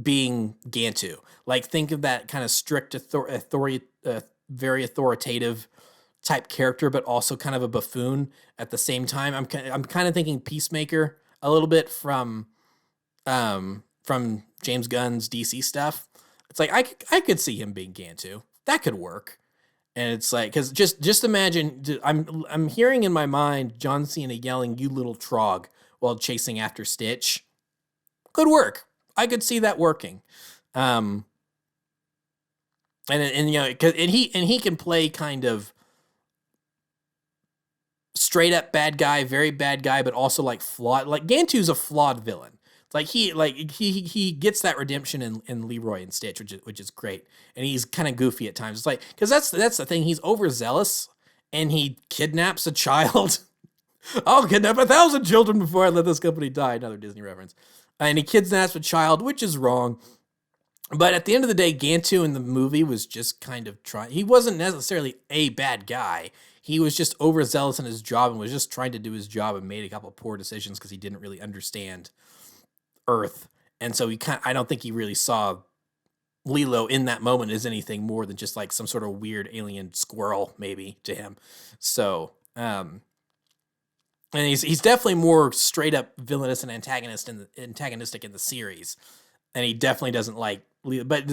being Gantu. Like, think of that kind of strict very authoritative type character, but also kind of a buffoon at the same time. I'm kind of thinking Peacemaker a little bit from James Gunn's DC stuff. It's like I could see him being Gantu. That could work. And it's like, because just imagine, I'm hearing in my mind John Cena yelling, "You little trog," while chasing after Stitch. Could work. I could see that working. And he can play kind of straight up bad guy, very bad guy, but also like flawed. Like, Gantu's a flawed villain. Like he gets that redemption in Leroy and Stitch, which is great, and he's kind of goofy at times. It's like, because that's the thing, he's overzealous and he kidnaps a child. I'll kidnap 1,000 children before I let this company die. Another Disney reference. And he kidnaps a child, which is wrong. But at the end of the day, Gantu in the movie was just kind of trying. He wasn't necessarily a bad guy. He was just overzealous in his job and was just trying to do his job and made a couple of poor decisions because he didn't really understand Earth. And so I don't think he really saw Lilo in that moment as anything more than just like some sort of weird alien squirrel, maybe, to him. So, and he's definitely more straight up villainous and antagonistic in the series, and he definitely doesn't like Lilo. But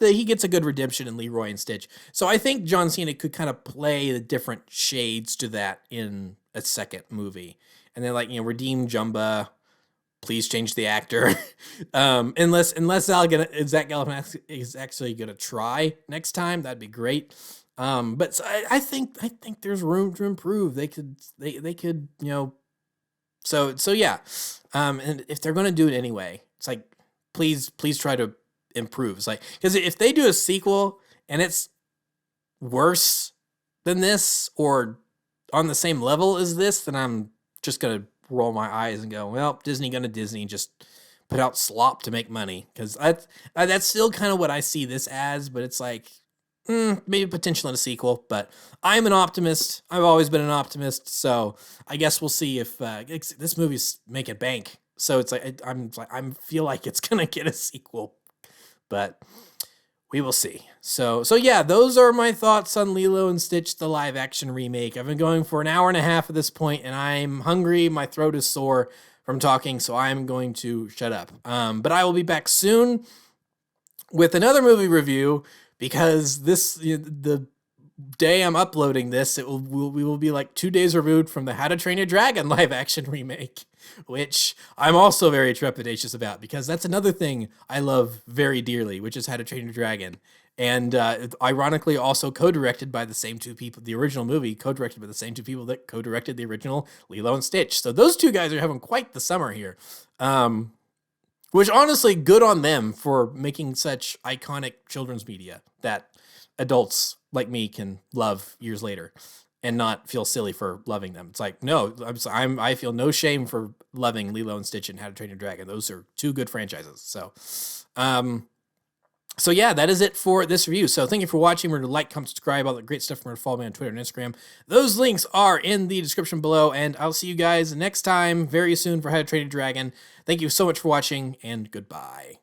he gets a good redemption in Leroy and Stitch. So I think John Cena could kind of play the different shades to that in a second movie, and then redeem Jumba. Please change the actor, unless Zach Galifianakis is actually gonna try next time. That'd be great. But so I think there's room to improve. They could so yeah. And if they're gonna do it anyway, it's like, please try to improve. It's like, because if they do a sequel and it's worse than this or on the same level as this, then I'm just gonna roll my eyes and go, well, Disney gonna Disney, just put out slop to make money, because that's still kind of what I see this as. But it's like, maybe potential in a sequel, but I'm an optimist. I've always been an optimist, so I guess we'll see if this movie's making bank. So it's like, I feel like it's gonna get a sequel, but we will see. So yeah, those are my thoughts on Lilo and Stitch, the live action remake. I've been going for an hour and a half at this point, and I'm hungry. My throat is sore from talking, so I'm going to shut up. But I will be back soon with another movie review, because the day I'm uploading this, we will be like 2 days removed from the How to Train Your Dragon live action remake, which I'm also very trepidatious about, because that's another thing I love very dearly, which is How to Train Your Dragon. And ironically, also co-directed by the same two people. The original movie co-directed by the same two people that co-directed the original Lilo and Stitch. So those two guys are having quite the summer here. Which honestly, good on them for making such iconic children's media that adults like me can love years later and not feel silly for loving them. It's like, no, I feel no shame for loving Lilo and Stitch and How to Train Your Dragon. Those are two good franchises. So yeah, that is it for this review. So thank you for watching. Remember to like, comment, subscribe, all the great stuff. Remember to follow me on Twitter and Instagram. Those links are in the description below, and I'll see you guys next time very soon for How to Train Your Dragon. Thank you so much for watching, and goodbye.